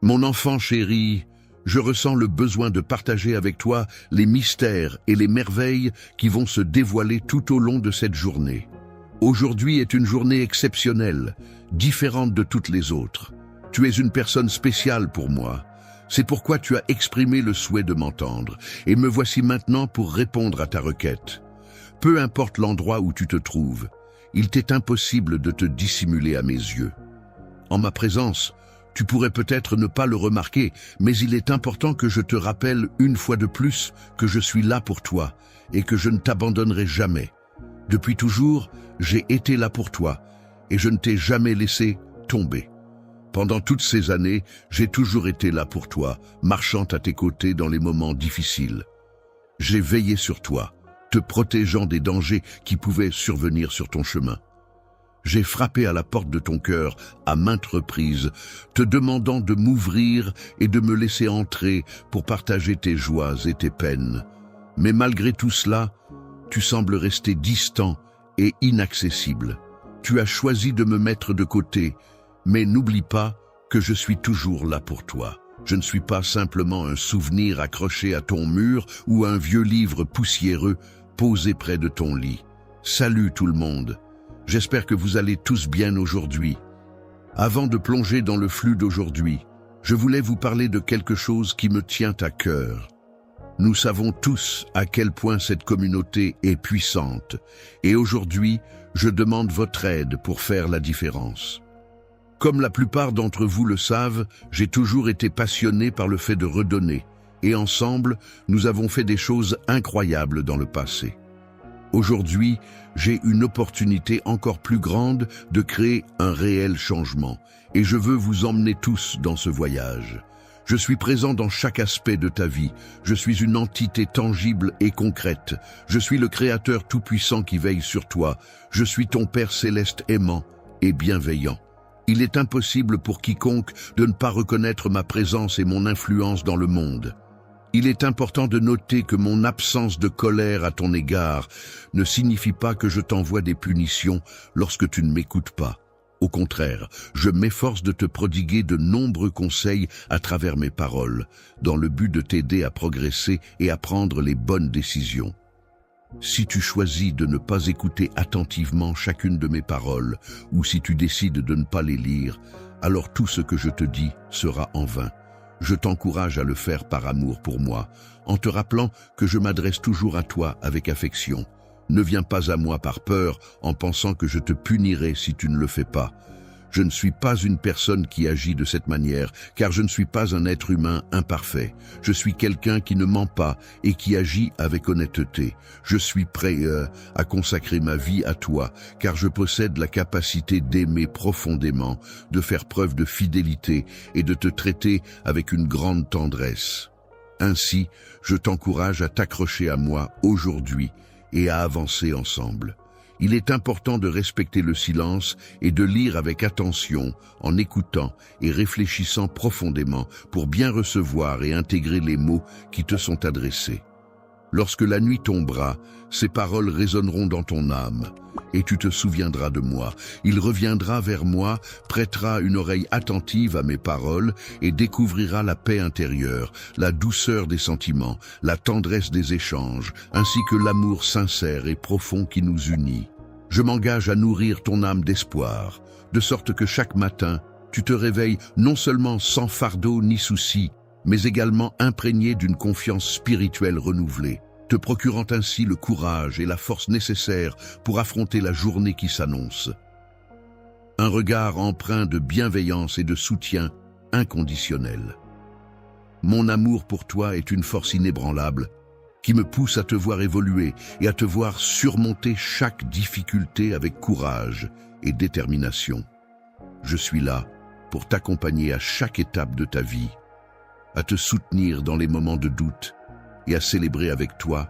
Mon enfant chéri, je ressens le besoin de partager avec toi les mystères et les merveilles qui vont se dévoiler tout au long de cette journée. Aujourd'hui est une journée exceptionnelle, différente de toutes les autres. Tu es une personne spéciale pour moi. C'est pourquoi tu as exprimé le souhait de m'entendre, et me voici maintenant pour répondre à ta requête. Peu importe l'endroit où tu te trouves, il t'est impossible de te dissimuler à mes yeux. En ma présence, tu pourrais peut-être ne pas le remarquer, mais il est important que je te rappelle une fois de plus que je suis là pour toi et que je ne t'abandonnerai jamais. Depuis toujours, j'ai été là pour toi et je ne t'ai jamais laissé tomber. Pendant toutes ces années, j'ai toujours été là pour toi, marchant à tes côtés dans les moments difficiles. J'ai veillé sur toi, te protégeant des dangers qui pouvaient survenir sur ton chemin. J'ai frappé à la porte de ton cœur à maintes reprises, te demandant de m'ouvrir et de me laisser entrer pour partager tes joies et tes peines. Mais malgré tout cela, tu sembles rester distant et inaccessible. Tu as choisi de me mettre de côté, mais n'oublie pas que je suis toujours là pour toi. Je ne suis pas simplement un souvenir accroché à ton mur ou un vieux livre poussiéreux posé près de ton lit. Salut tout le monde. J'espère que vous allez tous bien aujourd'hui. Avant de plonger dans le flux d'aujourd'hui, je voulais vous parler de quelque chose qui me tient à cœur. Nous savons tous à quel point cette communauté est puissante, et aujourd'hui, je demande votre aide pour faire la différence. Comme la plupart d'entre vous le savent, j'ai toujours été passionné par le fait de redonner, et ensemble, nous avons fait des choses incroyables dans le passé. Aujourd'hui, j'ai une opportunité encore plus grande de créer un réel changement, et je veux vous emmener tous dans ce voyage. Je suis présent dans chaque aspect de ta vie, je suis une entité tangible et concrète, je suis le Créateur tout-puissant qui veille sur toi, je suis ton Père céleste aimant et bienveillant. Il est impossible pour quiconque de ne pas reconnaître ma présence et mon influence dans le monde. Il est important de noter que mon absence de colère à ton égard ne signifie pas que je t'envoie des punitions lorsque tu ne m'écoutes pas. Au contraire, je m'efforce de te prodiguer de nombreux conseils à travers mes paroles, dans le but de t'aider à progresser et à prendre les bonnes décisions. Si tu choisis de ne pas écouter attentivement chacune de mes paroles, ou si tu décides de ne pas les lire, alors tout ce que je te dis sera en vain. Je t'encourage à le faire par amour pour moi, en te rappelant que je m'adresse toujours à toi avec affection. Ne viens pas à moi par peur en pensant que je te punirai si tu ne le fais pas. Je ne suis pas une personne qui agit de cette manière, car je ne suis pas un être humain imparfait. Je suis quelqu'un qui ne ment pas et qui agit avec honnêteté. Je suis prêt à consacrer ma vie à toi, car je possède la capacité d'aimer profondément, de faire preuve de fidélité et de te traiter avec une grande tendresse. Ainsi, je t'encourage à t'accrocher à moi aujourd'hui et à avancer ensemble. Il est important de respecter le silence et de lire avec attention, en écoutant et réfléchissant profondément pour bien recevoir et intégrer les mots qui te sont adressés. Lorsque la nuit tombera, ces paroles résonneront dans ton âme, et tu te souviendras de moi. Il reviendra vers moi, prêtera une oreille attentive à mes paroles et découvrira la paix intérieure, la douceur des sentiments, la tendresse des échanges, ainsi que l'amour sincère et profond qui nous unit. Je m'engage à nourrir ton âme d'espoir, de sorte que chaque matin, tu te réveilles non seulement sans fardeau ni souci, mais également imprégné d'une confiance spirituelle renouvelée, te procurant ainsi le courage et la force nécessaires pour affronter la journée qui s'annonce. Un regard empreint de bienveillance et de soutien inconditionnel. Mon amour pour toi est une force inébranlable qui me pousse à te voir évoluer et à te voir surmonter chaque difficulté avec courage et détermination. Je suis là pour t'accompagner à chaque étape de ta vie, à te soutenir dans les moments de doute et à célébrer avec toi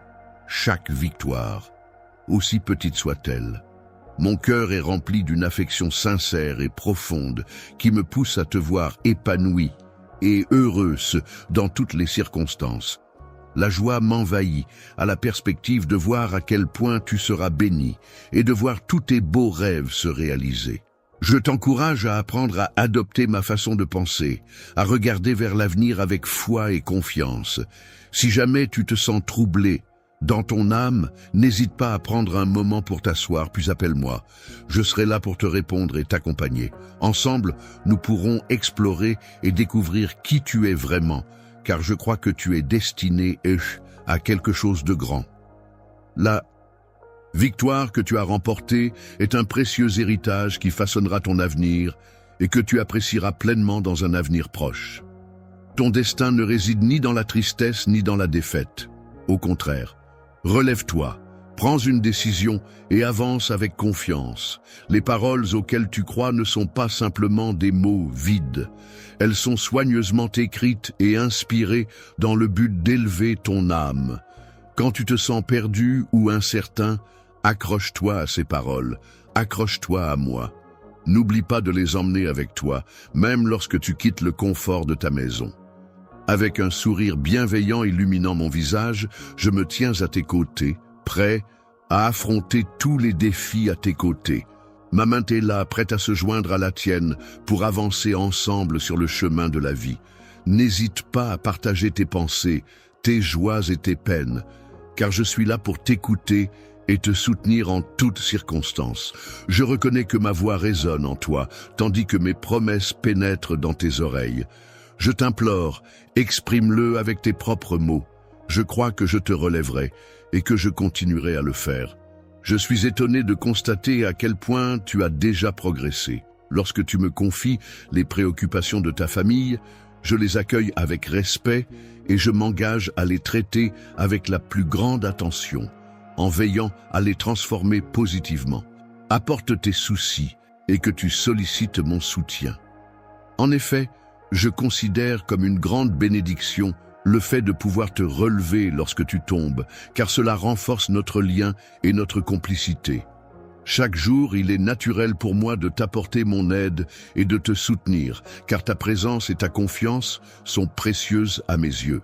chaque victoire, aussi petite soit-elle. Mon cœur est rempli d'une affection sincère et profonde qui me pousse à te voir épanouie et heureuse dans toutes les circonstances. La joie m'envahit à la perspective de voir à quel point tu seras bénie et de voir tous tes beaux rêves se réaliser. Je t'encourage à apprendre à adopter ma façon de penser, à regarder vers l'avenir avec foi et confiance. Si jamais tu te sens troublé dans ton âme, n'hésite pas à prendre un moment pour t'asseoir, puis appelle-moi. Je serai là pour te répondre et t'accompagner. Ensemble, nous pourrons explorer et découvrir qui tu es vraiment, car je crois que tu es destiné à quelque chose de grand. La victoire que tu as remportée est un précieux héritage qui façonnera ton avenir et que tu apprécieras pleinement dans un avenir proche. Ton destin ne réside ni dans la tristesse ni dans la défaite. Au contraire, relève-toi, prends une décision et avance avec confiance. Les paroles auxquelles tu crois ne sont pas simplement des mots vides. Elles sont soigneusement écrites et inspirées dans le but d'élever ton âme. Quand tu te sens perdu ou incertain, accroche-toi à ces paroles, accroche-toi à moi. N'oublie pas de les emmener avec toi, même lorsque tu quittes le confort de ta maison. Avec un sourire bienveillant illuminant mon visage, je me tiens à tes côtés, prêt à affronter tous les défis à tes côtés. Ma main est là, prête à se joindre à la tienne pour avancer ensemble sur le chemin de la vie. N'hésite pas à partager tes pensées, tes joies et tes peines, car je suis là pour t'écouter et te soutenir en toutes circonstances. Je reconnais que ma voix résonne en toi, tandis que mes promesses pénètrent dans tes oreilles. Je t'implore, exprime-le avec tes propres mots. Je crois que je te relèverai et que je continuerai à le faire. Je suis étonné de constater à quel point tu as déjà progressé. Lorsque tu me confies les préoccupations de ta famille, je les accueille avec respect et je m'engage à les traiter avec la plus grande attention, en veillant à les transformer positivement. Apporte tes soucis et que tu sollicites mon soutien. En effet, je considère comme une grande bénédiction le fait de pouvoir te relever lorsque tu tombes, car cela renforce notre lien et notre complicité. Chaque jour, il est naturel pour moi de t'apporter mon aide et de te soutenir, car ta présence et ta confiance sont précieuses à mes yeux.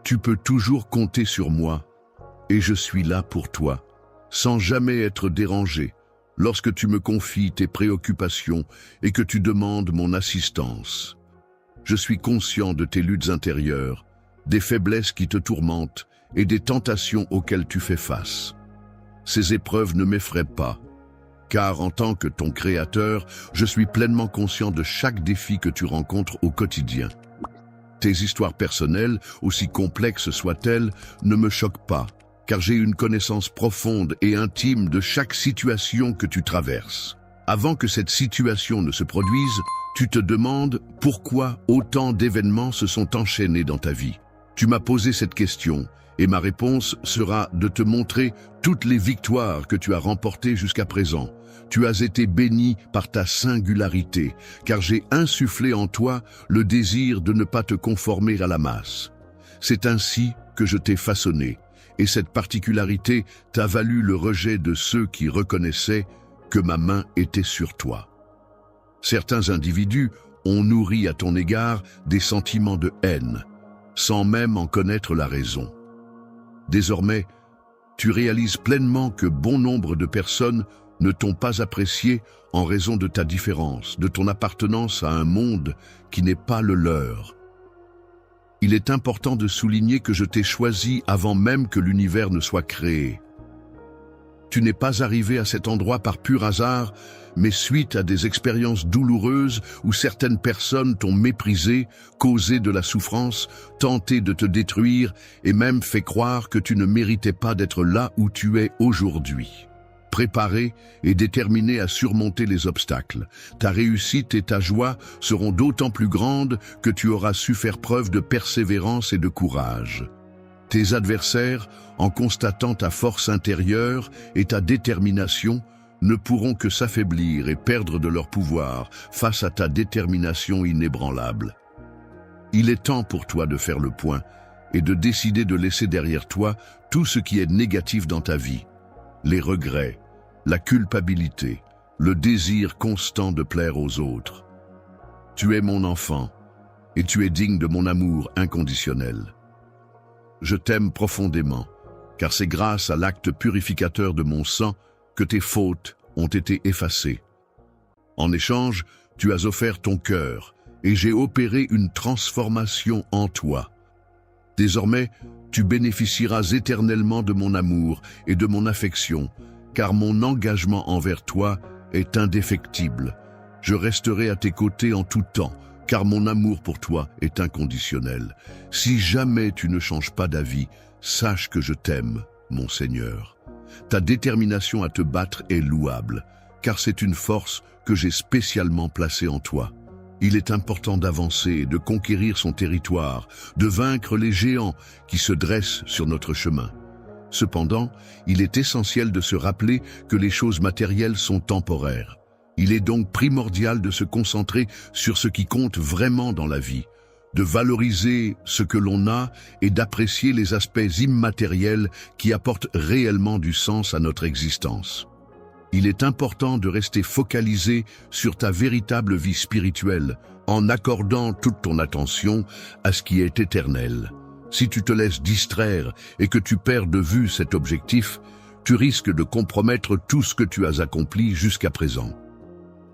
Tu peux toujours compter sur moi, et je suis là pour toi, sans jamais être dérangé, lorsque tu me confies tes préoccupations et que tu demandes mon assistance. Je suis conscient de tes luttes intérieures, des faiblesses qui te tourmentent et des tentations auxquelles tu fais face. Ces épreuves ne m'effraient pas, car en tant que ton créateur, je suis pleinement conscient de chaque défi que tu rencontres au quotidien. Tes histoires personnelles, aussi complexes soient-elles, ne me choquent pas, car j'ai une connaissance profonde et intime de chaque situation que tu traverses. Avant que cette situation ne se produise, tu te demandes pourquoi autant d'événements se sont enchaînés dans ta vie. Tu m'as posé cette question, et ma réponse sera de te montrer toutes les victoires que tu as remportées jusqu'à présent. Tu as été béni par ta singularité, car j'ai insufflé en toi le désir de ne pas te conformer à la masse. C'est ainsi que je t'ai façonné, et cette particularité t'a valu le rejet de ceux qui reconnaissaient que ma main était sur toi. Certains individus ont nourri à ton égard des sentiments de haine, sans même en connaître la raison. Désormais, tu réalises pleinement que bon nombre de personnes ne t'ont pas apprécié en raison de ta différence, de ton appartenance à un monde qui n'est pas le leur. Il est important de souligner que je t'ai choisi avant même que l'univers ne soit créé. Tu n'es pas arrivé à cet endroit par pur hasard, mais suite à des expériences douloureuses où certaines personnes t'ont méprisé, causé de la souffrance, tenté de te détruire et même fait croire que tu ne méritais pas d'être là où tu es aujourd'hui. Préparé et déterminé à surmonter les obstacles, ta réussite et ta joie seront d'autant plus grandes que tu auras su faire preuve de persévérance et de courage. Tes adversaires, en constatant ta force intérieure et ta détermination, ne pourront que s'affaiblir et perdre de leur pouvoir face à ta détermination inébranlable. Il est temps pour toi de faire le point et de décider de laisser derrière toi tout ce qui est négatif dans ta vie, les regrets, la culpabilité, le désir constant de plaire aux autres. Tu es mon enfant et tu es digne de mon amour inconditionnel. Je t'aime profondément, car c'est grâce à l'acte purificateur de mon sang que tes fautes ont été effacées. En échange, tu as offert ton cœur, et j'ai opéré une transformation en toi. Désormais, tu bénéficieras éternellement de mon amour et de mon affection, car mon engagement envers toi est indéfectible. Je resterai à tes côtés en tout temps, car mon amour pour toi est inconditionnel. Si jamais tu ne changes pas d'avis, sache que je t'aime, mon Seigneur. Ta détermination à te battre est louable, car c'est une force que j'ai spécialement placée en toi. Il est important d'avancer, de conquérir son territoire, de vaincre les géants qui se dressent sur notre chemin. Cependant, il est essentiel de se rappeler que les choses matérielles sont temporaires. Il est donc primordial de se concentrer sur ce qui compte vraiment dans la vie, de valoriser ce que l'on a et d'apprécier les aspects immatériels qui apportent réellement du sens à notre existence. Il est important de rester focalisé sur ta véritable vie spirituelle, en accordant toute ton attention à ce qui est éternel. Si tu te laisses distraire et que tu perds de vue cet objectif, tu risques de compromettre tout ce que tu as accompli jusqu'à présent.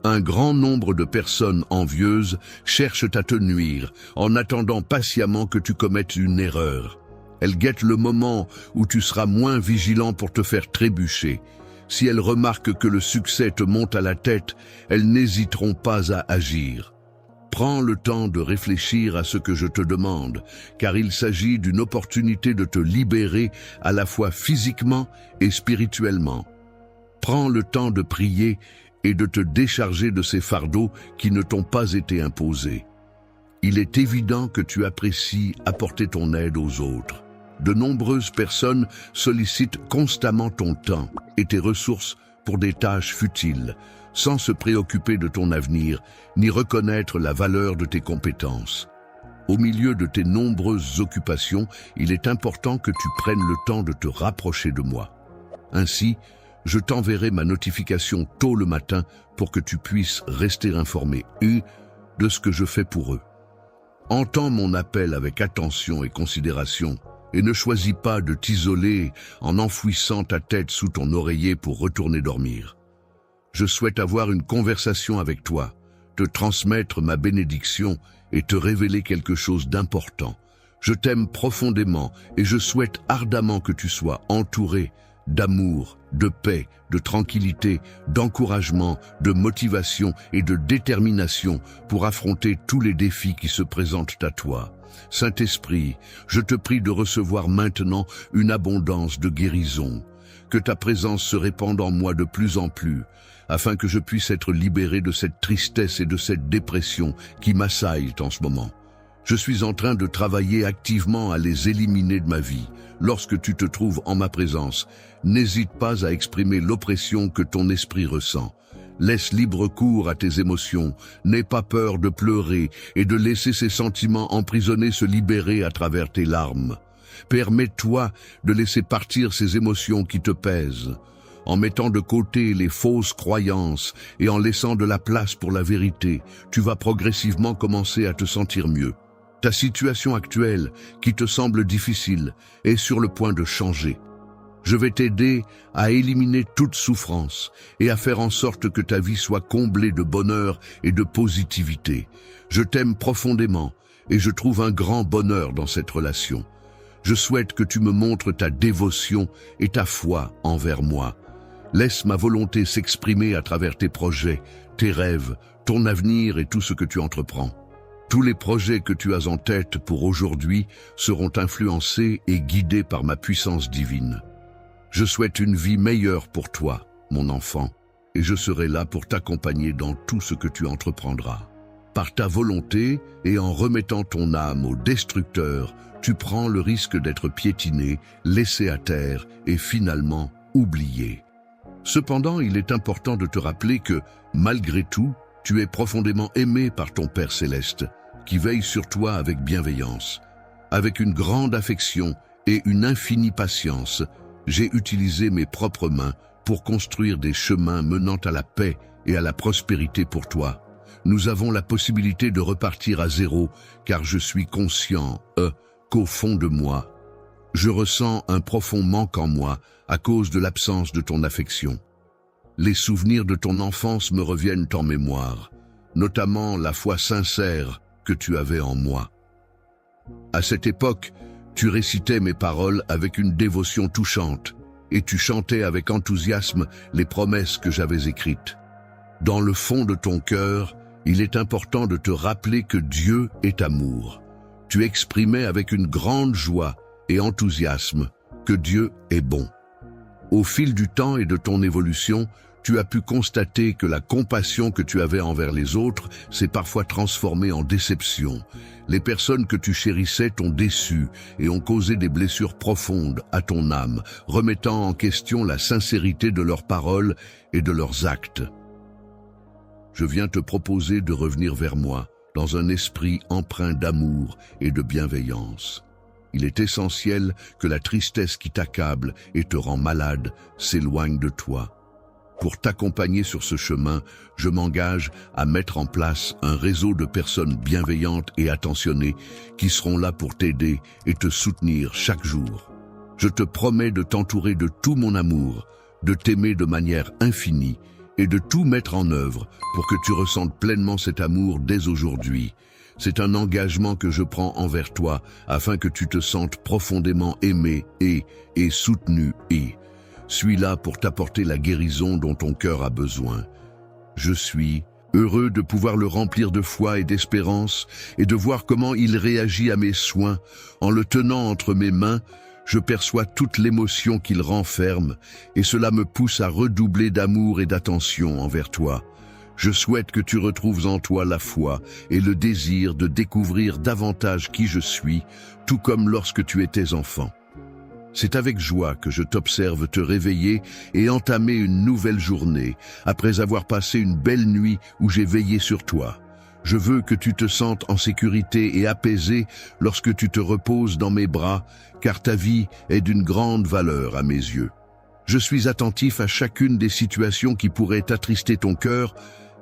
Un grand nombre de personnes envieuses cherchent à te nuire en attendant patiemment que tu commettes une erreur. Elles guettent le moment où tu seras moins vigilant pour te faire trébucher. Si elles remarquent que le succès te monte à la tête, elles n'hésiteront pas à agir. Prends le temps de réfléchir à ce que je te demande, car il s'agit d'une opportunité de te libérer à la fois physiquement et spirituellement. Prends le temps de prier et de te décharger de ces fardeaux qui ne t'ont pas été imposés. Il est évident que tu apprécies apporter ton aide aux autres. De nombreuses personnes sollicitent constamment ton temps et tes ressources pour des tâches futiles, sans se préoccuper de ton avenir, ni reconnaître la valeur de tes compétences. Au milieu de tes nombreuses occupations, il est important que tu prennes le temps de te rapprocher de moi. Ainsi, je t'enverrai ma notification tôt le matin pour que tu puisses rester informé de ce que je fais pour eux. Entends mon appel avec attention et considération, et ne choisis pas de t'isoler en enfouissant ta tête sous ton oreiller pour retourner dormir. Je souhaite avoir une conversation avec toi, te transmettre ma bénédiction et te révéler quelque chose d'important. Je t'aime profondément et je souhaite ardemment que tu sois entouré d'amour, de paix, de tranquillité, d'encouragement, de motivation et de détermination pour affronter tous les défis qui se présentent à toi. Saint-Esprit, je te prie de recevoir maintenant une abondance de guérison, que ta présence se répande en moi de plus en plus, afin que je puisse être libéré de cette tristesse et de cette dépression qui m'assaillent en ce moment. Je suis en train de travailler activement à les éliminer de ma vie. Lorsque tu te trouves en ma présence, n'hésite pas à exprimer l'oppression que ton esprit ressent. Laisse libre cours à tes émotions, n'aie pas peur de pleurer et de laisser ces sentiments emprisonnés se libérer à travers tes larmes. Permets-toi de laisser partir ces émotions qui te pèsent. En mettant de côté les fausses croyances et en laissant de la place pour la vérité, tu vas progressivement commencer à te sentir mieux. Ta situation actuelle, qui te semble difficile, est sur le point de changer. Je vais t'aider à éliminer toute souffrance et à faire en sorte que ta vie soit comblée de bonheur et de positivité. Je t'aime profondément et je trouve un grand bonheur dans cette relation. Je souhaite que tu me montres ta dévotion et ta foi envers moi. Laisse ma volonté s'exprimer à travers tes projets, tes rêves, ton avenir et tout ce que tu entreprends. Tous les projets que tu as en tête pour aujourd'hui seront influencés et guidés par ma puissance divine. Je souhaite une vie meilleure pour toi, mon enfant, et je serai là pour t'accompagner dans tout ce que tu entreprendras. Par ta volonté et en remettant ton âme au destructeur, tu prends le risque d'être piétiné, laissé à terre et finalement oublié. Cependant, il est important de te rappeler que, malgré tout, tu es profondément aimé par ton Père céleste, qui veille sur toi avec bienveillance. Avec une grande affection et une infinie patience, j'ai utilisé mes propres mains pour construire des chemins menant à la paix et à la prospérité pour toi. Nous avons la possibilité de repartir à zéro, car je suis conscient qu'au fond de moi, je ressens un profond manque en moi à cause de l'absence de ton affection. les souvenirs de ton enfance me reviennent en mémoire, notamment la foi sincère que tu avais en moi. À cette époque, tu récitais mes paroles avec une dévotion touchante et tu chantais avec enthousiasme les promesses que j'avais écrites. Dans le fond de ton cœur, il est important de te rappeler que Dieu est amour. Tu exprimais avec une grande joie et enthousiasme que Dieu est bon. Au fil du temps et de ton évolution, tu as pu constater que la compassion que tu avais envers les autres s'est parfois transformée en déception. Les personnes que tu chérissais t'ont déçu et ont causé des blessures profondes à ton âme, remettant en question la sincérité de leurs paroles et de leurs actes. Je viens te proposer de revenir vers moi dans un esprit empreint d'amour et de bienveillance. Il est essentiel que la tristesse qui t'accable et te rend malade s'éloigne de toi. Pour t'accompagner sur ce chemin, je m'engage à mettre en place un réseau de personnes bienveillantes et attentionnées qui seront là pour t'aider et te soutenir chaque jour. Je te promets de t'entourer de tout mon amour, de t'aimer de manière infinie et de tout mettre en œuvre pour que tu ressentes pleinement cet amour dès aujourd'hui. C'est un engagement que je prends envers toi afin que tu te sentes profondément aimé et soutenu et suis là pour t'apporter la guérison dont ton cœur a besoin. Je suis heureux de pouvoir le remplir de foi et d'espérance et de voir comment il réagit à mes soins. En le tenant entre mes mains, je perçois toute l'émotion qu'il renferme et cela me pousse à redoubler d'amour et d'attention envers toi. Je souhaite que tu retrouves en toi la foi et le désir de découvrir davantage qui je suis, tout comme lorsque tu étais enfant. C'est avec joie que je t'observe te réveiller et entamer une nouvelle journée, après avoir passé une belle nuit où j'ai veillé sur toi. Je veux que tu te sentes en sécurité et apaisé lorsque tu te reposes dans mes bras, car ta vie est d'une grande valeur à mes yeux. Je suis attentif à chacune des situations qui pourraient attrister ton cœur,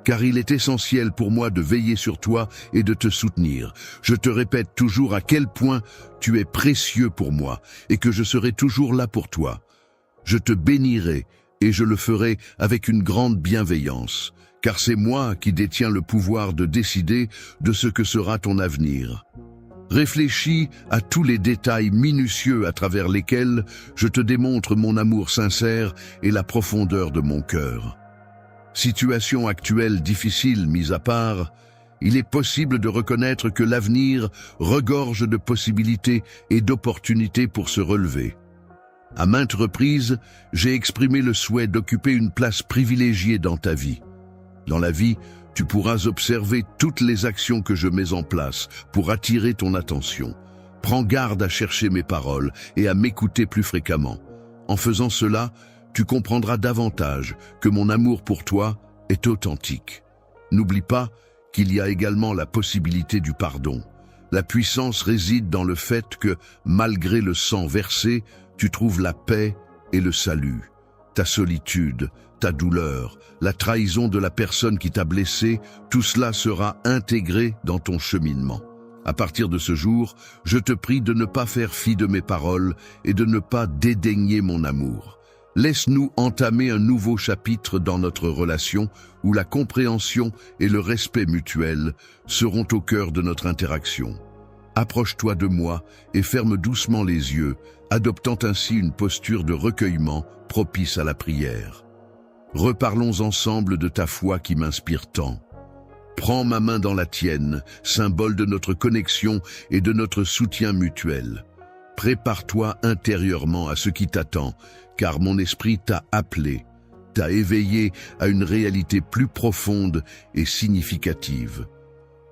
car il est essentiel pour moi de veiller sur toi et de te soutenir. Je te répète toujours à quel point tu es précieux pour moi et que je serai toujours là pour toi. Je te bénirai et je le ferai avec une grande bienveillance, car c'est moi qui détiens le pouvoir de décider de ce que sera ton avenir. Réfléchis à tous les détails minutieux à travers lesquels je te démontre mon amour sincère et la profondeur de mon cœur. Situation actuelle difficile mise à part, il est possible de reconnaître que l'avenir regorge de possibilités et d'opportunités pour se relever. À maintes reprises, j'ai exprimé le souhait d'occuper une place privilégiée dans ta vie. Dans la vie, tu pourras observer toutes les actions que je mets en place pour attirer ton attention. Prends garde à chercher mes paroles et à m'écouter plus fréquemment. En faisant cela, tu comprendras davantage que mon amour pour toi est authentique. N'oublie pas qu'il y a également la possibilité du pardon. La puissance réside dans le fait que, malgré le sang versé, tu trouves la paix et le salut. Ta solitude, ta douleur, la trahison de la personne qui t'a blessé, tout cela sera intégré dans ton cheminement. À partir de ce jour, je te prie de ne pas faire fi de mes paroles et de ne pas dédaigner mon amour. Laisse-nous entamer un nouveau chapitre dans notre relation où la compréhension et le respect mutuel seront au cœur de notre interaction. Approche-toi de moi et ferme doucement les yeux, adoptant ainsi une posture de recueillement propice à la prière. Reparlons ensemble de ta foi qui m'inspire tant. Prends ma main dans la tienne, symbole de notre connexion et de notre soutien mutuel. Prépare-toi intérieurement à ce qui t'attend, car mon esprit t'a appelé, t'a éveillé à une réalité plus profonde et significative.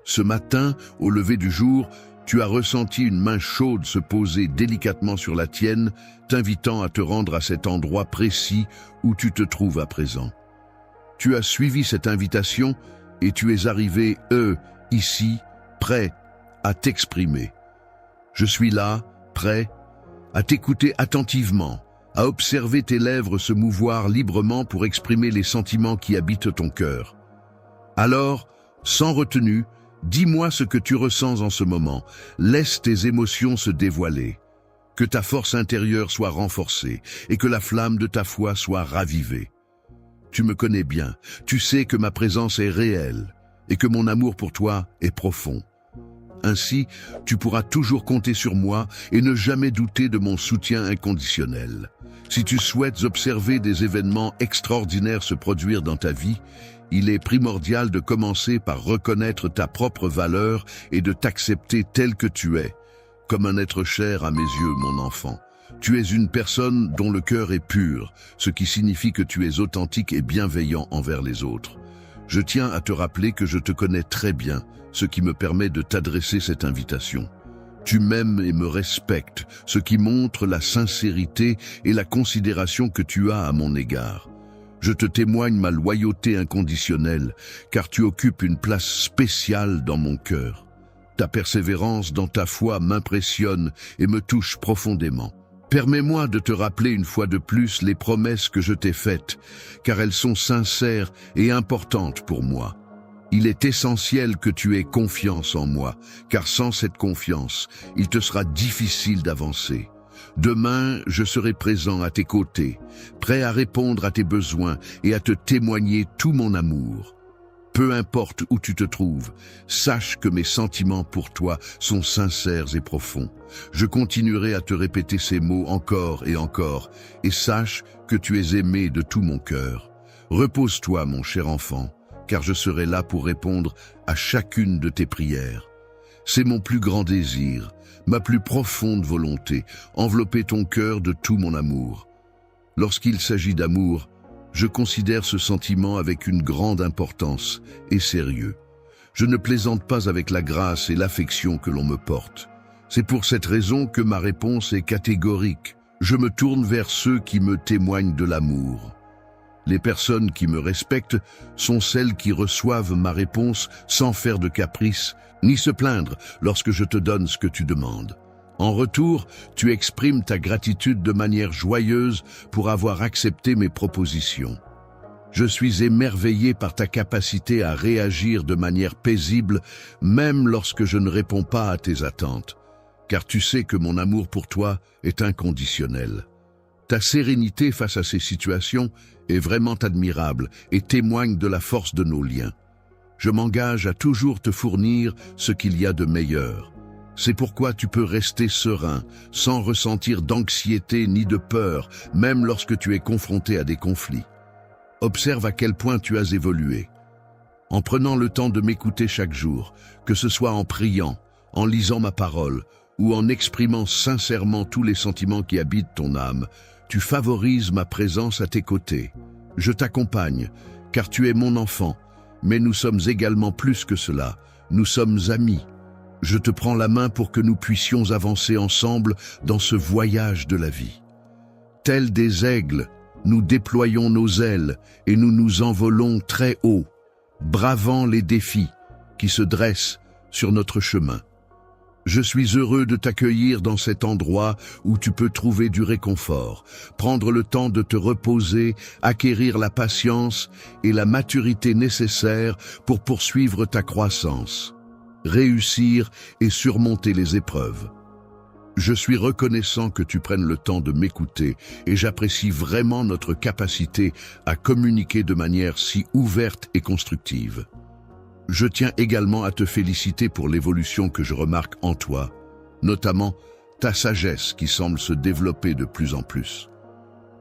Ce matin, au lever du jour, tu as ressenti une main chaude se poser délicatement sur la tienne, t'invitant à te rendre à cet endroit précis où tu te trouves à présent. Tu as suivi cette invitation et tu es arrivé, ici, prêt à t'exprimer. Je suis là, prêt à t'écouter attentivement, à observer tes lèvres se mouvoir librement pour exprimer les sentiments qui habitent ton cœur. Alors, sans retenue, dis-moi ce que tu ressens en ce moment. Laisse tes émotions se dévoiler. Que ta force intérieure soit renforcée et que la flamme de ta foi soit ravivée. Tu me connais bien, tu sais que ma présence est réelle et que mon amour pour toi est profond. Ainsi, tu pourras toujours compter sur moi et ne jamais douter de mon soutien inconditionnel. Si tu souhaites observer des événements extraordinaires se produire dans ta vie, il est primordial de commencer par reconnaître ta propre valeur et de t'accepter tel que tu es, comme un être cher à mes yeux, mon enfant. Tu es une personne dont le cœur est pur, ce qui signifie que tu es authentique et bienveillant envers les autres. Je tiens à te rappeler que je te connais très bien, ce qui me permet de t'adresser cette invitation. Tu m'aimes et me respectes, ce qui montre la sincérité et la considération que tu as à mon égard. Je te témoigne ma loyauté inconditionnelle, car tu occupes une place spéciale dans mon cœur. Ta persévérance dans ta foi m'impressionne et me touche profondément. Permets-moi de te rappeler une fois de plus les promesses que je t'ai faites, car elles sont sincères et importantes pour moi. Il est essentiel que tu aies confiance en moi, car sans cette confiance, il te sera difficile d'avancer. Demain, je serai présent à tes côtés, prêt à répondre à tes besoins et à te témoigner tout mon amour. Peu importe où tu te trouves, sache que mes sentiments pour toi sont sincères et profonds. Je continuerai à te répéter ces mots encore et encore, et sache que tu es aimé de tout mon cœur. Repose-toi, mon cher enfant, car je serai là pour répondre à chacune de tes prières. C'est mon plus grand désir, ma plus profonde volonté, envelopper ton cœur de tout mon amour. Lorsqu'il s'agit d'amour, je considère ce sentiment avec une grande importance et sérieux. Je ne plaisante pas avec la grâce et l'affection que l'on me porte. C'est pour cette raison que ma réponse est catégorique. Je me tourne vers ceux qui me témoignent de l'amour. Les personnes qui me respectent sont celles qui reçoivent ma réponse sans faire de caprice, ni se plaindre lorsque je te donne ce que tu demandes. En retour, tu exprimes ta gratitude de manière joyeuse pour avoir accepté mes propositions. Je suis émerveillé par ta capacité à réagir de manière paisible, même lorsque je ne réponds pas à tes attentes, car tu sais que mon amour pour toi est inconditionnel. Ta sérénité face à ces situations est vraiment admirable et témoigne de la force de nos liens. Je m'engage à toujours te fournir ce qu'il y a de meilleur. C'est pourquoi tu peux rester serein, sans ressentir d'anxiété ni de peur, même lorsque tu es confronté à des conflits. Observe à quel point tu as évolué. En prenant le temps de m'écouter chaque jour, que ce soit en priant, en lisant ma parole, ou en exprimant sincèrement tous les sentiments qui habitent ton âme, tu favorises ma présence à tes côtés. Je t'accompagne, car tu es mon enfant, mais nous sommes également plus que cela, nous sommes amis. Je te prends la main pour que nous puissions avancer ensemble dans ce voyage de la vie. Tels des aigles, nous déployons nos ailes et nous nous envolons très haut, bravant les défis qui se dressent sur notre chemin. Je suis heureux de t'accueillir dans cet endroit où tu peux trouver du réconfort, prendre le temps de te reposer, acquérir la patience et la maturité nécessaires pour poursuivre ta croissance, réussir et surmonter les épreuves. Je suis reconnaissant que tu prennes le temps de m'écouter et j'apprécie vraiment notre capacité à communiquer de manière si ouverte et constructive. Je tiens également à te féliciter pour l'évolution que je remarque en toi, notamment ta sagesse qui semble se développer de plus en plus.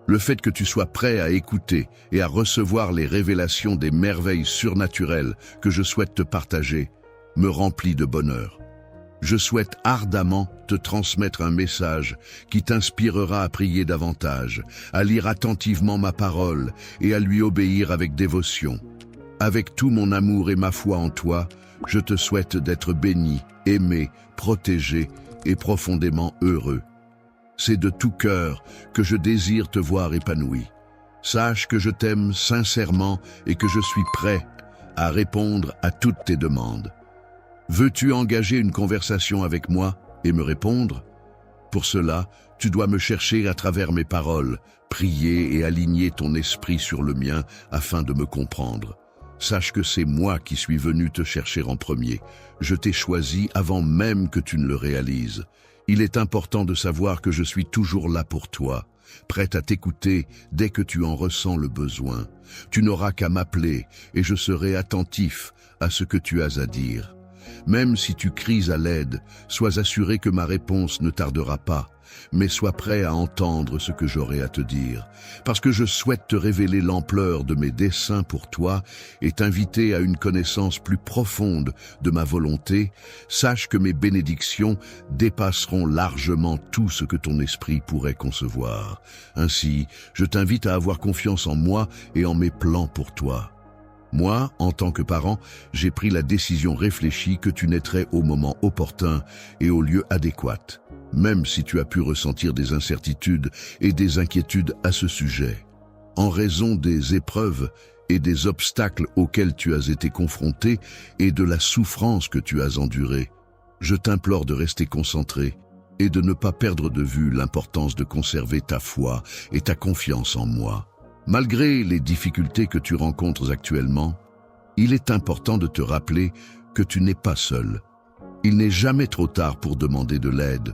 Le fait que tu sois prêt à écouter et à recevoir les révélations des merveilles surnaturelles que je souhaite te partager me remplit de bonheur. Je souhaite ardemment te transmettre un message qui t'inspirera à prier davantage, à lire attentivement ma parole et à lui obéir avec dévotion. Avec tout mon amour et ma foi en toi, je te souhaite d'être béni, aimé, protégé et profondément heureux. C'est de tout cœur que je désire te voir épanoui. Sache que je t'aime sincèrement et que je suis prêt à répondre à toutes tes demandes. Veux-tu engager une conversation avec moi et me répondre? Pour cela, tu dois me chercher à travers mes paroles, prier et aligner ton esprit sur le mien afin de me comprendre. Sache que c'est moi qui suis venu te chercher en premier. Je t'ai choisi avant même que tu ne le réalises. Il est important de savoir que je suis toujours là pour toi, prête à t'écouter dès que tu en ressens le besoin. Tu n'auras qu'à m'appeler et je serai attentif à ce que tu as à dire. Même si tu cries à l'aide, sois assuré que ma réponse ne tardera pas, mais sois prêt à entendre ce que j'aurai à te dire, parce que je souhaite te révéler l'ampleur de mes desseins pour toi et t'inviter à une connaissance plus profonde de ma volonté. Sache que mes bénédictions dépasseront largement tout ce que ton esprit pourrait concevoir. Ainsi, je t'invite à avoir confiance en moi et en mes plans pour toi. Moi, en tant que parent, j'ai pris la décision réfléchie que tu naîtrais au moment opportun et au lieu adéquat, même si tu as pu ressentir des incertitudes et des inquiétudes à ce sujet. En raison des épreuves et des obstacles auxquels tu as été confronté et de la souffrance que tu as endurée, je t'implore de rester concentré et de ne pas perdre de vue l'importance de conserver ta foi et ta confiance en moi. Malgré les difficultés que tu rencontres actuellement, il est important de te rappeler que tu n'es pas seul. Il n'est jamais trop tard pour demander de l'aide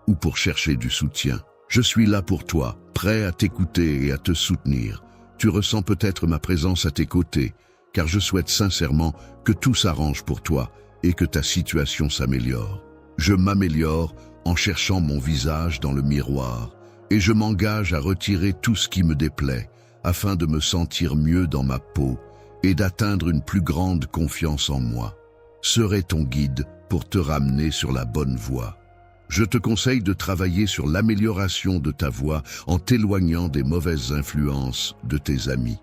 ou pour chercher du soutien. Je suis là pour toi, prêt à t'écouter et à te soutenir. Tu ressens peut-être ma présence à tes côtés, car je souhaite sincèrement que tout s'arrange pour toi et que ta situation s'améliore. Je m'améliore en cherchant mon visage dans le miroir et je m'engage à retirer tout ce qui me déplaît, afin de me sentir mieux dans ma peau et d'atteindre une plus grande confiance en moi. Serai ton guide pour te ramener sur la bonne voie. Je te conseille de travailler sur l'amélioration de ta voix en t'éloignant des mauvaises influences de tes amis.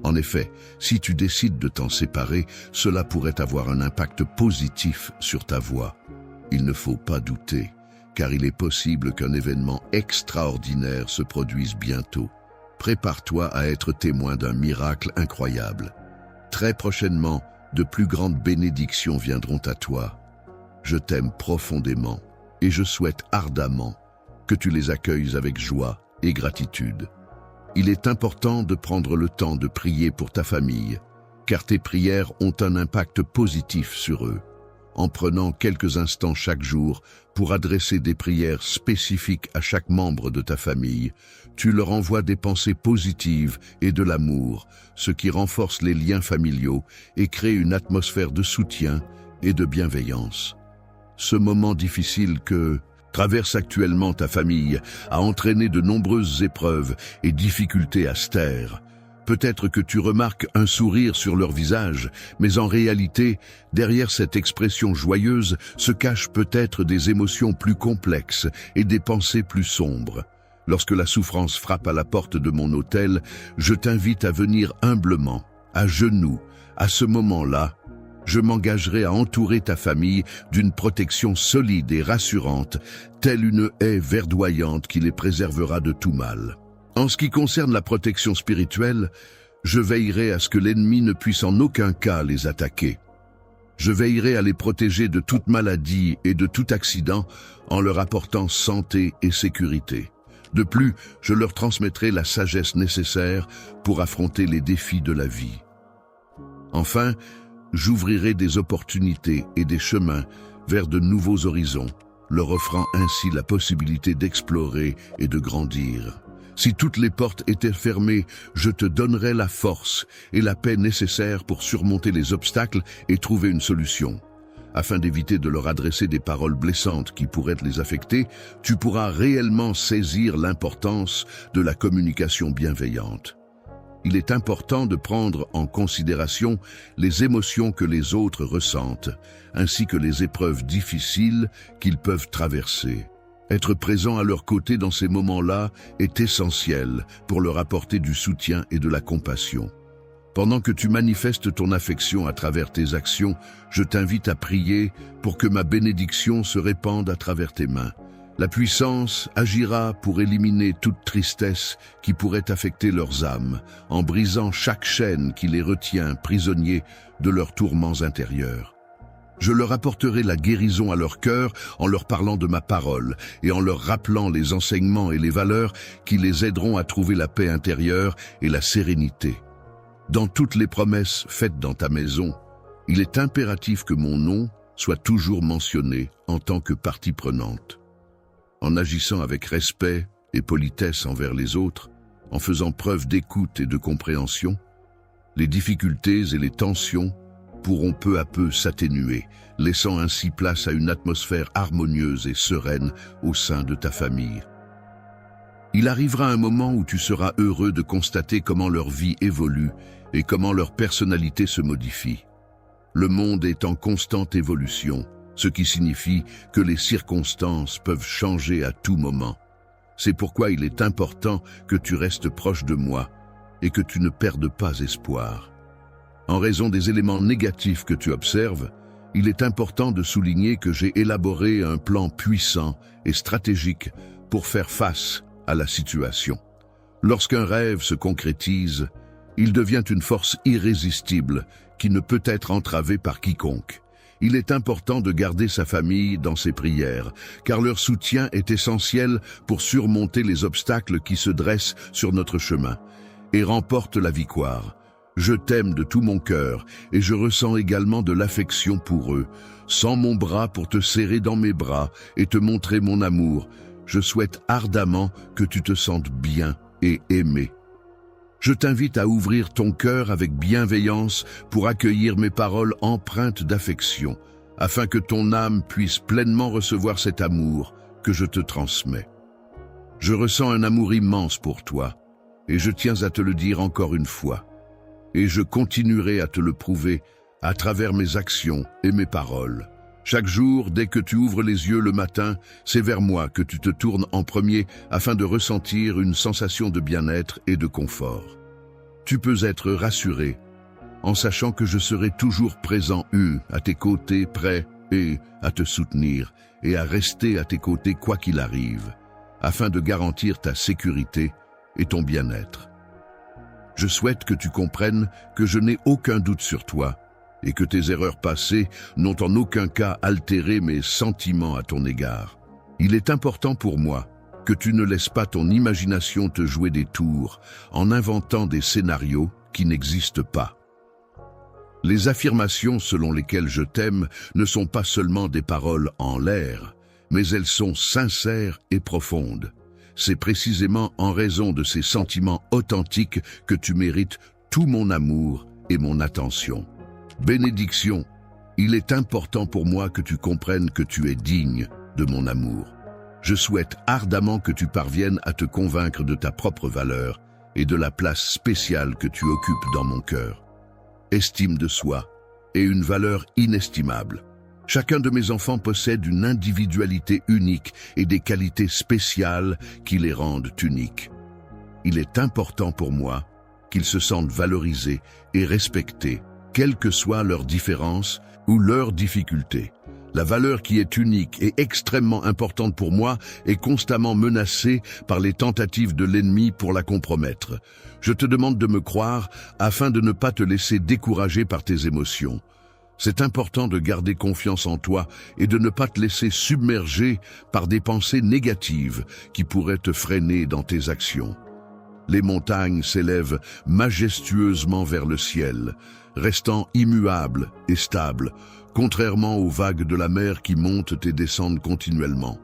En effet, si tu décides de t'en séparer, cela pourrait avoir un impact positif sur ta voix. Il ne faut pas douter, car il est possible qu'un événement extraordinaire se produise bientôt. Prépare-toi à être témoin d'un miracle incroyable. Très prochainement, de plus grandes bénédictions viendront à toi. Je t'aime profondément et je souhaite ardemment que tu les accueilles avec joie et gratitude. Il est important de prendre le temps de prier pour ta famille, car tes prières ont un impact positif sur eux. En prenant quelques instants chaque jour pour adresser des prières spécifiques à chaque membre de ta famille, tu leur envoies des pensées positives et de l'amour, ce qui renforce les liens familiaux et crée une atmosphère de soutien et de bienveillance. Ce moment difficile que traverse actuellement ta famille a entraîné de nombreuses épreuves et difficultés à se taire. Peut-être que tu remarques un sourire sur leur visage, mais en réalité, derrière cette expression joyeuse se cachent peut-être des émotions plus complexes et des pensées plus sombres. Lorsque la souffrance frappe à la porte de mon hôtel, je t'invite à venir humblement, à genoux. À ce moment-là, je m'engagerai à entourer ta famille d'une protection solide et rassurante, telle une haie verdoyante qui les préservera de tout mal. En ce qui concerne la protection spirituelle, je veillerai à ce que l'ennemi ne puisse en aucun cas les attaquer. Je veillerai à les protéger de toute maladie et de tout accident en leur apportant santé et sécurité. De plus, je leur transmettrai la sagesse nécessaire pour affronter les défis de la vie. Enfin, j'ouvrirai des opportunités et des chemins vers de nouveaux horizons, leur offrant ainsi la possibilité d'explorer et de grandir. Si toutes les portes étaient fermées, je te donnerais la force et la paix nécessaires pour surmonter les obstacles et trouver une solution. Afin d'éviter de leur adresser des paroles blessantes qui pourraient les affecter, tu pourras réellement saisir l'importance de la communication bienveillante. Il est important de prendre en considération les émotions que les autres ressentent, ainsi que les épreuves difficiles qu'ils peuvent traverser. Être présent à leur côté dans ces moments-là est essentiel pour leur apporter du soutien et de la compassion. Pendant que tu manifestes ton affection à travers tes actions, je t'invite à prier pour que ma bénédiction se répande à travers tes mains. La puissance agira pour éliminer toute tristesse qui pourrait affecter leurs âmes, en brisant chaque chaîne qui les retient prisonniers de leurs tourments intérieurs. Je leur apporterai la guérison à leur cœur en leur parlant de ma parole et en leur rappelant les enseignements et les valeurs qui les aideront à trouver la paix intérieure et la sérénité. Dans toutes les promesses faites dans ta maison, il est impératif que mon nom soit toujours mentionné en tant que partie prenante. En agissant avec respect et politesse envers les autres, en faisant preuve d'écoute et de compréhension, les difficultés et les tensions pourront peu à peu s'atténuer, laissant ainsi place à une atmosphère harmonieuse et sereine au sein de ta famille. Il arrivera un moment où tu seras heureux de constater comment leur vie évolue et comment leur personnalité se modifie. Le monde est en constante évolution, ce qui signifie que les circonstances peuvent changer à tout moment. C'est pourquoi il est important que tu restes proche de moi et que tu ne perdes pas espoir. En raison des éléments négatifs que tu observes, il est important de souligner que j'ai élaboré un plan puissant et stratégique pour faire face à la situation. Lorsqu'un rêve se concrétise, il devient une force irrésistible qui ne peut être entravée par quiconque. Il est important de garder sa famille dans ses prières, car leur soutien est essentiel pour surmonter les obstacles qui se dressent sur notre chemin et remporte la victoire. Je t'aime de tout mon cœur et je ressens également de l'affection pour eux. Sens mon bras pour te serrer dans mes bras et te montrer mon amour. Je souhaite ardemment que tu te sentes bien et aimé. Je t'invite à ouvrir ton cœur avec bienveillance pour accueillir mes paroles empreintes d'affection, afin que ton âme puisse pleinement recevoir cet amour que je te transmets. Je ressens un amour immense pour toi, et je tiens à te le dire encore une fois. Et je continuerai à te le prouver à travers mes actions et mes paroles. Chaque jour, dès que tu ouvres les yeux le matin, c'est vers moi que tu te tournes en premier afin de ressentir une sensation de bien-être et de confort. Tu peux être rassuré en sachant que je serai toujours présent, à tes côtés, prêt et à te soutenir et à rester à tes côtés quoi qu'il arrive, afin de garantir ta sécurité et ton bien-être. Je souhaite que tu comprennes que je n'ai aucun doute sur toi et que tes erreurs passées n'ont en aucun cas altéré mes sentiments à ton égard. Il est important pour moi que tu ne laisses pas ton imagination te jouer des tours en inventant des scénarios qui n'existent pas. Les affirmations selon lesquelles je t'aime ne sont pas seulement des paroles en l'air, mais elles sont sincères et profondes. C'est précisément en raison de ces sentiments authentiques que tu mérites tout mon amour et mon attention. Bénédiction, il est important pour moi que tu comprennes que tu es digne de mon amour. Je souhaite ardemment que tu parviennes à te convaincre de ta propre valeur et de la place spéciale que tu occupes dans mon cœur. Estime de soi est une valeur inestimable. Chacun de mes enfants possède une individualité unique et des qualités spéciales qui les rendent uniques. Il est important pour moi qu'ils se sentent valorisés et respectés, quelles que soient leurs différences ou leurs difficultés. La valeur qui est unique et extrêmement importante pour moi est constamment menacée par les tentatives de l'ennemi pour la compromettre. Je te demande de me croire afin de ne pas te laisser décourager par tes émotions. C'est important de garder confiance en toi et de ne pas te laisser submerger par des pensées négatives qui pourraient te freiner dans tes actions. Les montagnes s'élèvent majestueusement vers le ciel, restant immuables et stables, contrairement aux vagues de la mer qui montent et descendent continuellement.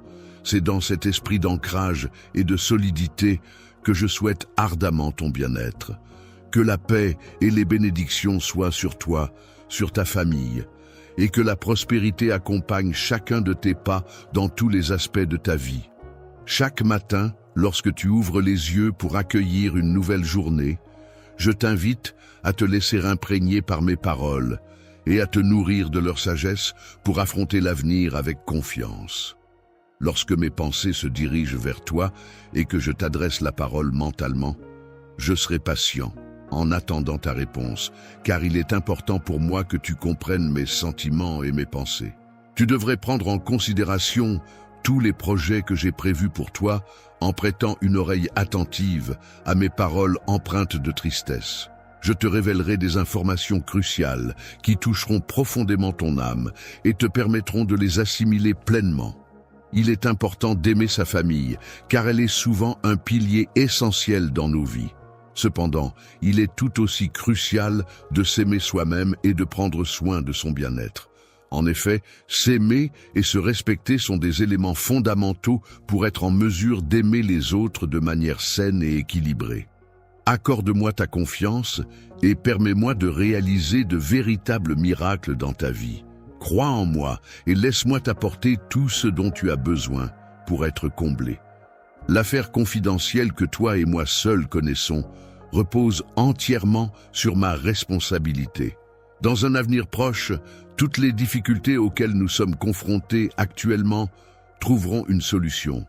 C'est dans cet esprit d'ancrage et de solidité que je souhaite ardemment ton bien-être. Que la paix et les bénédictions soient sur toi, sur ta famille, et que la prospérité accompagne chacun de tes pas dans tous les aspects de ta vie. Chaque matin, lorsque tu ouvres les yeux pour accueillir une nouvelle journée, je t'invite à te laisser imprégner par mes paroles et à te nourrir de leur sagesse pour affronter l'avenir avec confiance. Lorsque mes pensées se dirigent vers toi et que je t'adresse la parole mentalement, je serai patient en attendant ta réponse, car il est important pour moi que tu comprennes mes sentiments et mes pensées. Tu devrais prendre en considération tous les projets que j'ai prévus pour toi en prêtant une oreille attentive à mes paroles empreintes de tristesse. Je te révélerai des informations cruciales qui toucheront profondément ton âme et te permettront de les assimiler pleinement. Il est important d'aimer sa famille, car elle est souvent un pilier essentiel dans nos vies. Cependant, il est tout aussi crucial de s'aimer soi-même et de prendre soin de son bien-être. En effet, s'aimer et se respecter sont des éléments fondamentaux pour être en mesure d'aimer les autres de manière saine et équilibrée. Accorde-moi ta confiance et permets-moi de réaliser de véritables miracles dans ta vie. Crois en moi et laisse-moi t'apporter tout ce dont tu as besoin pour être comblé. L'affaire confidentielle que toi et moi seuls connaissons repose entièrement sur ma responsabilité. Dans un avenir proche, toutes les difficultés auxquelles nous sommes confrontés actuellement trouveront une solution.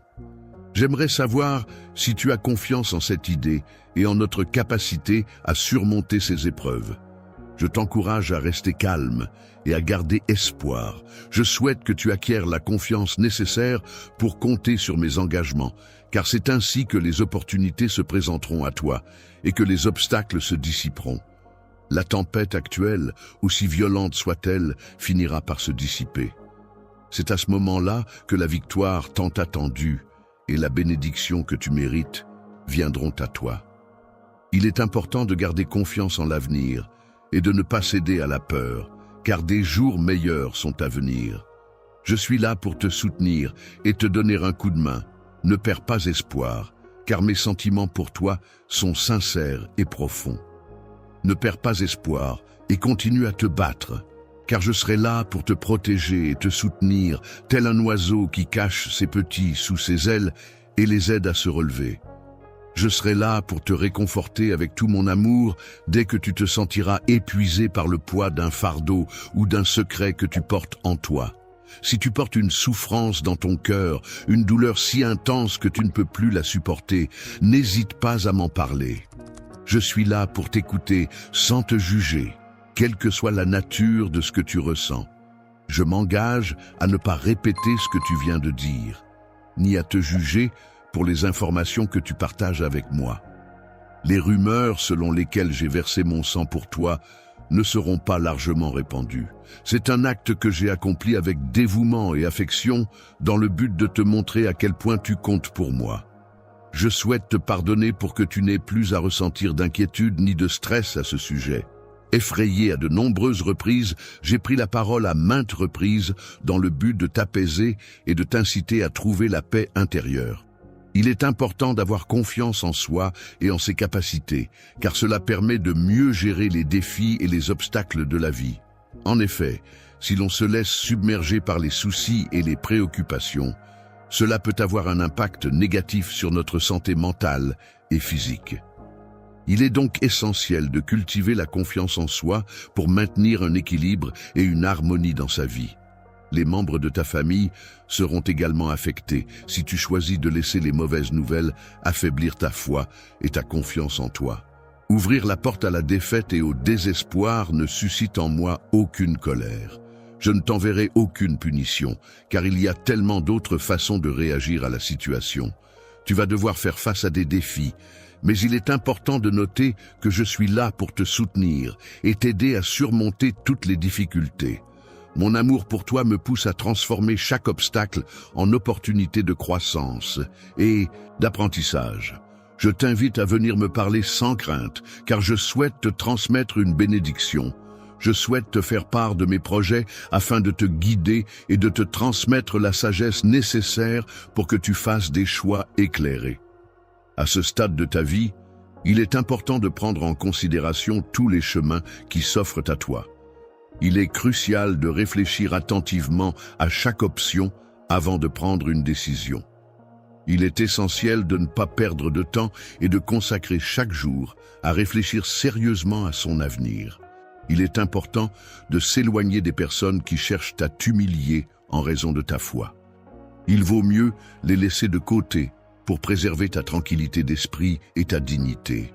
J'aimerais savoir si tu as confiance en cette idée et en notre capacité à surmonter ces épreuves. Je t'encourage à rester calme et à garder espoir. Je souhaite que tu acquières la confiance nécessaire pour compter sur mes engagements, car c'est ainsi que les opportunités se présenteront à toi et que les obstacles se dissiperont. La tempête actuelle, aussi violente soit-elle, finira par se dissiper. C'est à ce moment-là que la victoire tant attendue et la bénédiction que tu mérites viendront à toi. Il est important de garder confiance en l'avenir et de ne pas céder à la peur, car des jours meilleurs sont à venir. Je suis là pour te soutenir et te donner un coup de main. Ne perds pas espoir, car mes sentiments pour toi sont sincères et profonds. Ne perds pas espoir et continue à te battre, car je serai là pour te protéger et te soutenir, tel un oiseau qui cache ses petits sous ses ailes et les aide à se relever. Je serai là pour te réconforter avec tout mon amour dès que tu te sentiras épuisé par le poids d'un fardeau ou d'un secret que tu portes en toi. Si tu portes une souffrance dans ton cœur, une douleur si intense que tu ne peux plus la supporter, n'hésite pas à m'en parler. Je suis là pour t'écouter sans te juger, quelle que soit la nature de ce que tu ressens. Je m'engage à ne pas répéter ce que tu viens de dire, ni à te juger pour les informations que tu partages avec moi. Les rumeurs selon lesquelles j'ai versé mon sang pour toi ne seront pas largement répandues. C'est un acte que j'ai accompli avec dévouement et affection dans le but de te montrer à quel point tu comptes pour moi. Je souhaite te pardonner pour que tu n'aies plus à ressentir d'inquiétude ni de stress à ce sujet. Effrayé à de nombreuses reprises, j'ai pris la parole à maintes reprises dans le but de t'apaiser et de t'inciter à trouver la paix intérieure. Il est important d'avoir confiance en soi et en ses capacités, car cela permet de mieux gérer les défis et les obstacles de la vie. En effet, si l'on se laisse submerger par les soucis et les préoccupations, cela peut avoir un impact négatif sur notre santé mentale et physique. Il est donc essentiel de cultiver la confiance en soi pour maintenir un équilibre et une harmonie dans sa vie. Les membres de ta famille seront également affectés si tu choisis de laisser les mauvaises nouvelles affaiblir ta foi et ta confiance en toi. Ouvrir la porte à la défaite et au désespoir ne suscite en moi aucune colère. Je ne t'enverrai aucune punition, car il y a tellement d'autres façons de réagir à la situation. Tu vas devoir faire face à des défis, mais il est important de noter que je suis là pour te soutenir et t'aider à surmonter toutes les difficultés. Mon amour pour toi me pousse à transformer chaque obstacle en opportunité de croissance et d'apprentissage. Je t'invite à venir me parler sans crainte, car je souhaite te transmettre une bénédiction. Je souhaite te faire part de mes projets afin de te guider et de te transmettre la sagesse nécessaire pour que tu fasses des choix éclairés. À ce stade de ta vie, il est important de prendre en considération tous les chemins qui s'offrent à toi. Il est crucial de réfléchir attentivement à chaque option avant de prendre une décision. Il est essentiel de ne pas perdre de temps et de consacrer chaque jour à réfléchir sérieusement à son avenir. Il est important de s'éloigner des personnes qui cherchent à t'humilier en raison de ta foi. Il vaut mieux les laisser de côté pour préserver ta tranquillité d'esprit et ta dignité.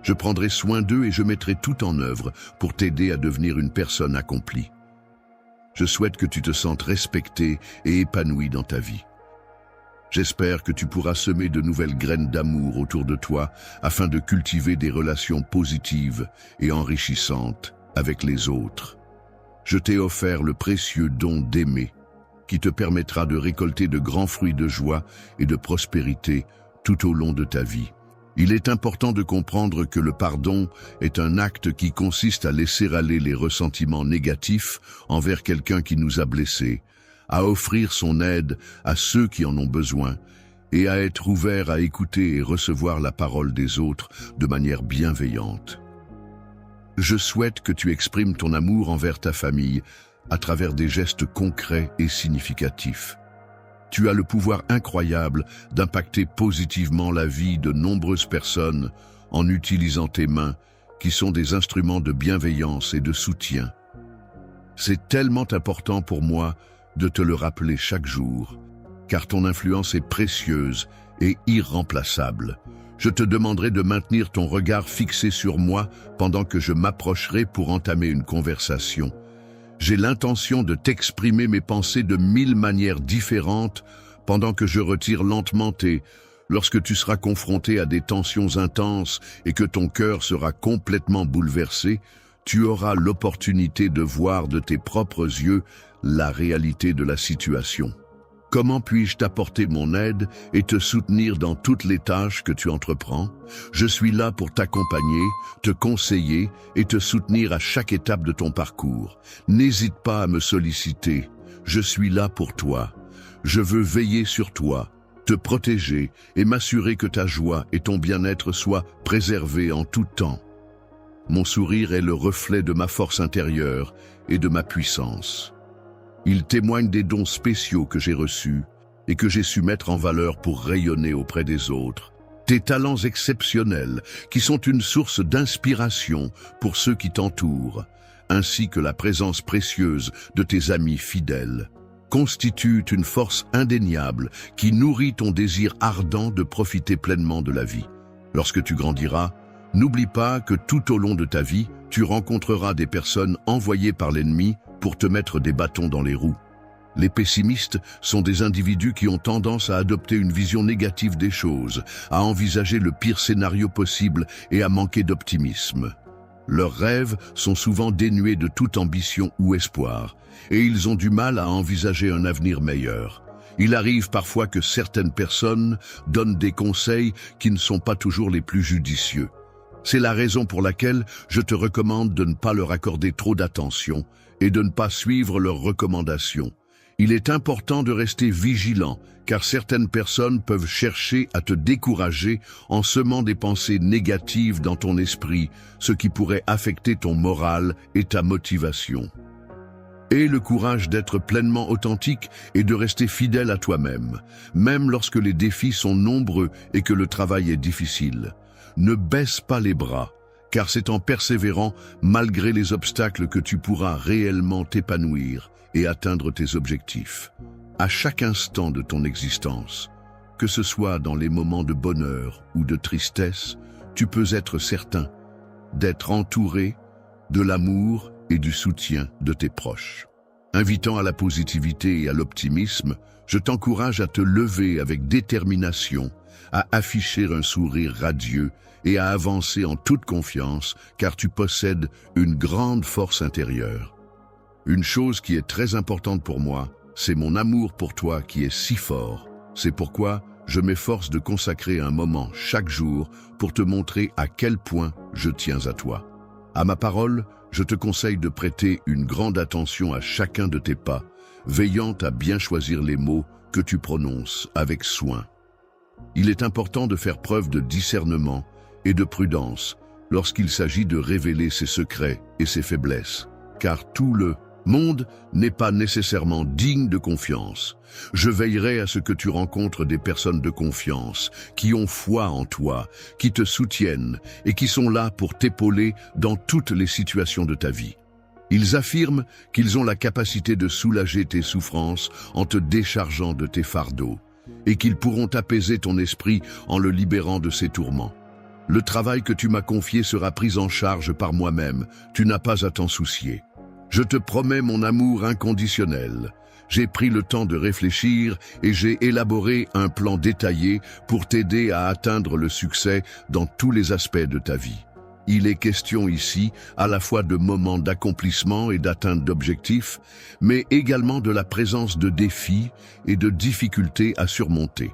Je prendrai soin d'eux et je mettrai tout en œuvre pour t'aider à devenir une personne accomplie. Je souhaite que tu te sentes respecté et épanoui dans ta vie. J'espère que tu pourras semer de nouvelles graines d'amour autour de toi afin de cultiver des relations positives et enrichissantes avec les autres. Je t'ai offert le précieux don d'aimer, qui te permettra de récolter de grands fruits de joie et de prospérité tout au long de ta vie. Il est important de comprendre que le pardon est un acte qui consiste à laisser aller les ressentiments négatifs envers quelqu'un qui nous a blessés, à offrir son aide à ceux qui en ont besoin, et à être ouvert à écouter et recevoir la parole des autres de manière bienveillante. Je souhaite que tu exprimes ton amour envers ta famille à travers des gestes concrets et significatifs. Tu as le pouvoir incroyable d'impacter positivement la vie de nombreuses personnes en utilisant tes mains, qui sont des instruments de bienveillance et de soutien. C'est tellement important pour moi de te le rappeler chaque jour, car ton influence est précieuse et irremplaçable. Je te demanderai de maintenir ton regard fixé sur moi pendant que je m'approcherai pour entamer une conversation. J'ai l'intention de t'exprimer mes pensées de 1000 manières différentes pendant que je retire lentement lorsque tu seras confronté à des tensions intenses et que ton cœur sera complètement bouleversé, tu auras l'opportunité de voir de tes propres yeux la réalité de la situation. Comment puis-je t'apporter mon aide et te soutenir dans toutes les tâches que tu entreprends? Je suis là pour t'accompagner, te conseiller et te soutenir à chaque étape de ton parcours. N'hésite pas à me solliciter. Je suis là pour toi. Je veux veiller sur toi, te protéger et m'assurer que ta joie et ton bien-être soient préservés en tout temps. Mon sourire est le reflet de ma force intérieure et de ma puissance. Il témoigne des dons spéciaux que j'ai reçus et que j'ai su mettre en valeur pour rayonner auprès des autres. Tes talents exceptionnels, qui sont une source d'inspiration pour ceux qui t'entourent, ainsi que la présence précieuse de tes amis fidèles, constituent une force indéniable qui nourrit ton désir ardent de profiter pleinement de la vie. Lorsque tu grandiras, n'oublie pas que tout au long de ta vie, tu rencontreras des personnes envoyées par l'ennemi pour te mettre des bâtons dans les roues. Les pessimistes sont des individus qui ont tendance à adopter une vision négative des choses, à envisager le pire scénario possible et à manquer d'optimisme. Leurs rêves sont souvent dénués de toute ambition ou espoir, et ils ont du mal à envisager un avenir meilleur. Il arrive parfois que certaines personnes donnent des conseils qui ne sont pas toujours les plus judicieux. C'est la raison pour laquelle je te recommande de ne pas leur accorder trop d'attention et de ne pas suivre leurs recommandations. Il est important de rester vigilant, car certaines personnes peuvent chercher à te décourager en semant des pensées négatives dans ton esprit, ce qui pourrait affecter ton moral et ta motivation. Aie le courage d'être pleinement authentique et de rester fidèle à toi-même, même lorsque les défis sont nombreux et que le travail est difficile. Ne baisse pas les bras, car c'est en persévérant, malgré les obstacles, que tu pourras réellement t'épanouir et atteindre tes objectifs. À chaque instant de ton existence, que ce soit dans les moments de bonheur ou de tristesse, tu peux être certain d'être entouré de l'amour et du soutien de tes proches. Invitant à la positivité et à l'optimisme, je t'encourage à te lever avec détermination, à afficher un sourire radieux et à avancer en toute confiance, car tu possèdes une grande force intérieure. Une chose qui est très importante pour moi, c'est mon amour pour toi qui est si fort. C'est pourquoi je m'efforce de consacrer un moment chaque jour pour te montrer à quel point je tiens à toi. À ma parole, je te conseille de prêter une grande attention à chacun de tes pas, veillant à bien choisir les mots que tu prononces avec soin. Il est important de faire preuve de discernement et de prudence lorsqu'il s'agit de révéler ses secrets et ses faiblesses, car tout le monde n'est pas nécessairement digne de confiance. Je veillerai à ce que tu rencontres des personnes de confiance, qui ont foi en toi, qui te soutiennent et qui sont là pour t'épauler dans toutes les situations de ta vie. Ils affirment qu'ils ont la capacité de soulager tes souffrances en te déchargeant de tes fardeaux, et qu'ils pourront apaiser ton esprit en le libérant de ses tourments. Le travail que tu m'as confié sera pris en charge par moi-même, tu n'as pas à t'en soucier. Je te promets mon amour inconditionnel. J'ai pris le temps de réfléchir et j'ai élaboré un plan détaillé pour t'aider à atteindre le succès dans tous les aspects de ta vie. Il est question ici à la fois de moments d'accomplissement et d'atteinte d'objectifs, mais également de la présence de défis et de difficultés à surmonter.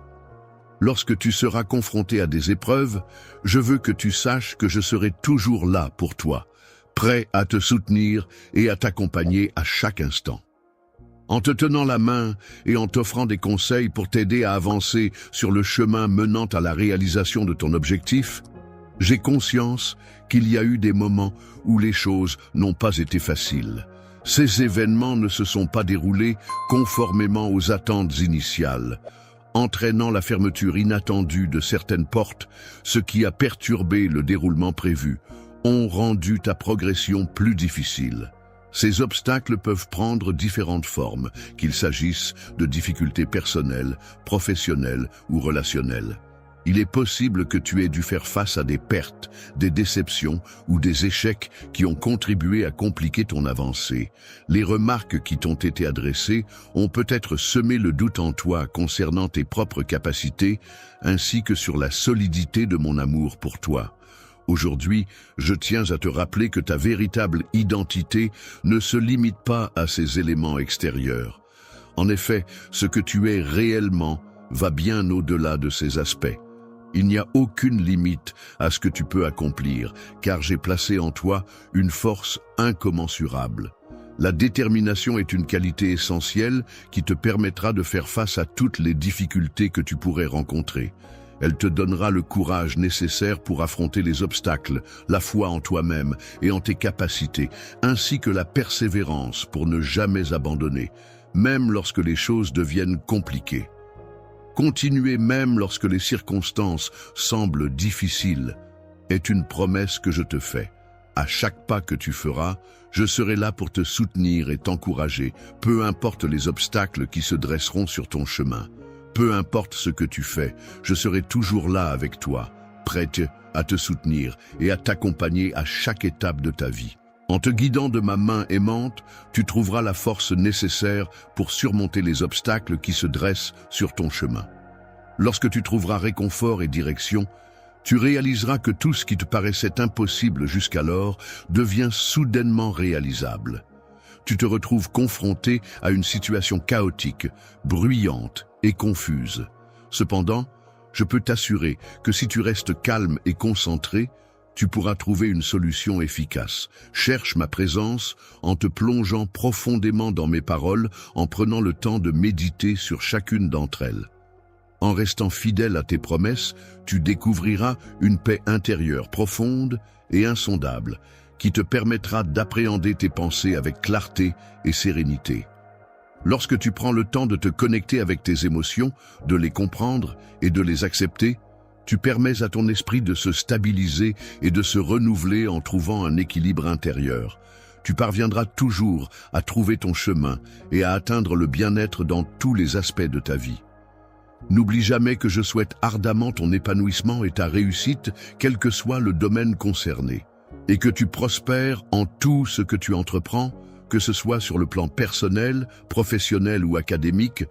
Lorsque tu seras confronté à des épreuves, je veux que tu saches que je serai toujours là pour toi, prêt à te soutenir et à t'accompagner à chaque instant. En te tenant la main et en t'offrant des conseils pour t'aider à avancer sur le chemin menant à la réalisation de ton objectif, j'ai conscience qu'il y a eu des moments où les choses n'ont pas été faciles. Ces événements ne se sont pas déroulés conformément aux attentes initiales, entraînant la fermeture inattendue de certaines portes, ce qui a perturbé le déroulement prévu, ont rendu ta progression plus difficile. Ces obstacles peuvent prendre différentes formes, qu'il s'agisse de difficultés personnelles, professionnelles ou relationnelles. Il est possible que tu aies dû faire face à des pertes, des déceptions ou des échecs qui ont contribué à compliquer ton avancée. Les remarques qui t'ont été adressées ont peut-être semé le doute en toi concernant tes propres capacités, ainsi que sur la solidité de mon amour pour toi. Aujourd'hui, je tiens à te rappeler que ta véritable identité ne se limite pas à ces éléments extérieurs. En effet, ce que tu es réellement va bien au-delà de ces aspects. Il n'y a aucune limite à ce que tu peux accomplir, car j'ai placé en toi une force incommensurable. La détermination est une qualité essentielle qui te permettra de faire face à toutes les difficultés que tu pourrais rencontrer. Elle te donnera le courage nécessaire pour affronter les obstacles, la foi en toi-même et en tes capacités, ainsi que la persévérance pour ne jamais abandonner, même lorsque les choses deviennent compliquées. Continuer même lorsque les circonstances semblent difficiles est une promesse que je te fais. À chaque pas que tu feras, je serai là pour te soutenir et t'encourager, peu importe les obstacles qui se dresseront sur ton chemin. Peu importe ce que tu fais, je serai toujours là avec toi, prête à te soutenir et à t'accompagner à chaque étape de ta vie. En te guidant de ma main aimante, tu trouveras la force nécessaire pour surmonter les obstacles qui se dressent sur ton chemin. Lorsque tu trouveras réconfort et direction, tu réaliseras que tout ce qui te paraissait impossible jusqu'alors devient soudainement réalisable. Tu te retrouves confronté à une situation chaotique, bruyante et confuse. Cependant, je peux t'assurer que si tu restes calme et concentré, tu pourras trouver une solution efficace. Cherche ma présence en te plongeant profondément dans mes paroles, en prenant le temps de méditer sur chacune d'entre elles. En restant fidèle à tes promesses, tu découvriras une paix intérieure profonde et insondable qui te permettra d'appréhender tes pensées avec clarté et sérénité. Lorsque tu prends le temps de te connecter avec tes émotions, de les comprendre et de les accepter, tu permets à ton esprit de se stabiliser et de se renouveler en trouvant un équilibre intérieur. Tu parviendras toujours à trouver ton chemin et à atteindre le bien-être dans tous les aspects de ta vie. N'oublie jamais que je souhaite ardemment ton épanouissement et ta réussite, quel que soit le domaine concerné, et que tu prospères en tout ce que tu entreprends, que ce soit sur le plan personnel, professionnel ou académique,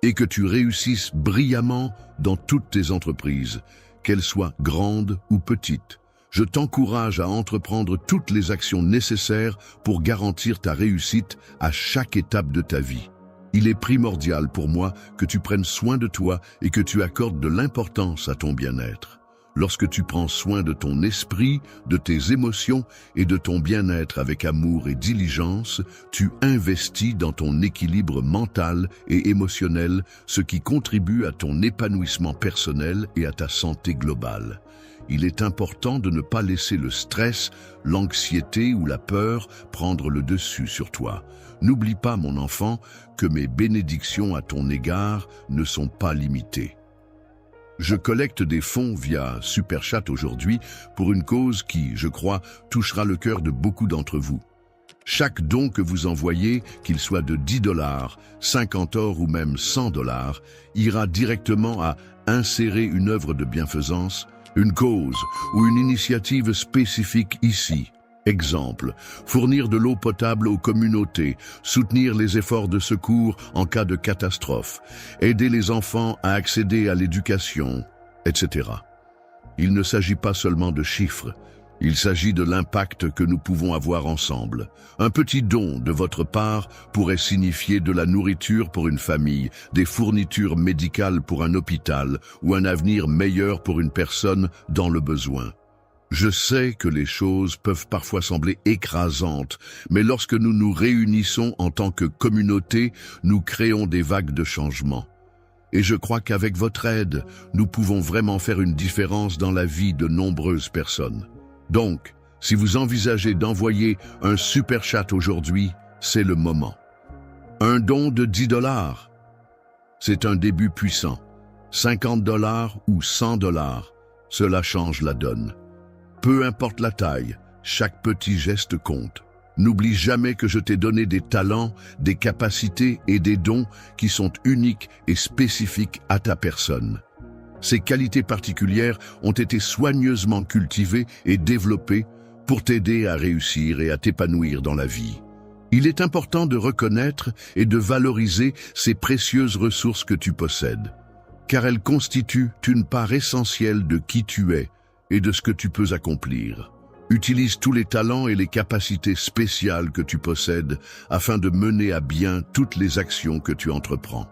et que tu réussisses brillamment dans toutes tes entreprises, qu'elles soient grandes ou petites. Je t'encourage à entreprendre toutes les actions nécessaires pour garantir ta réussite à chaque étape de ta vie. Il est primordial pour moi que tu prennes soin de toi et que tu accordes de l'importance à ton bien-être. Lorsque tu prends soin de ton esprit, de tes émotions et de ton bien-être avec amour et diligence, tu investis dans ton équilibre mental et émotionnel, ce qui contribue à ton épanouissement personnel et à ta santé globale. Il est important de ne pas laisser le stress, l'anxiété ou la peur prendre le dessus sur toi. N'oublie pas, mon enfant, que mes bénédictions à ton égard ne sont pas limitées. Je collecte des fonds via Super Chat aujourd'hui pour une cause qui, je crois, touchera le cœur de beaucoup d'entre vous. Chaque don que vous envoyez, qu'il soit de 10 $, 50 € ou même 100 $, ira directement à insérer une œuvre de bienfaisance, une cause ou une initiative spécifique ici. Exemple, fournir de l'eau potable aux communautés, soutenir les efforts de secours en cas de catastrophe, aider les enfants à accéder à l'éducation, etc. Il ne s'agit pas seulement de chiffres, Il s'agit de l'impact que nous pouvons avoir ensemble. Un petit don de votre part pourrait signifier de la nourriture pour une famille, des fournitures médicales pour un hôpital ou un avenir meilleur pour une personne dans le besoin. Je sais que les choses peuvent parfois sembler écrasantes, mais lorsque nous nous réunissons en tant que communauté, nous créons des vagues de changement. Et je crois qu'avec votre aide, nous pouvons vraiment faire une différence dans la vie de nombreuses personnes. Donc, si vous envisagez d'envoyer un super chat aujourd'hui, c'est le moment. Un don de 10 $. C'est un début puissant. 50 $ ou 100 $, cela change la donne. Peu importe la taille, chaque petit geste compte. N'oublie jamais que je t'ai donné des talents, des capacités et des dons qui sont uniques et spécifiques à ta personne. Ces qualités particulières ont été soigneusement cultivées et développées pour t'aider à réussir et à t'épanouir dans la vie. Il est important de reconnaître et de valoriser ces précieuses ressources que tu possèdes, car elles constituent une part essentielle de qui tu es et de ce que tu peux accomplir. Utilise tous les talents et les capacités spéciales que tu possèdes afin de mener à bien toutes les actions que tu entreprends.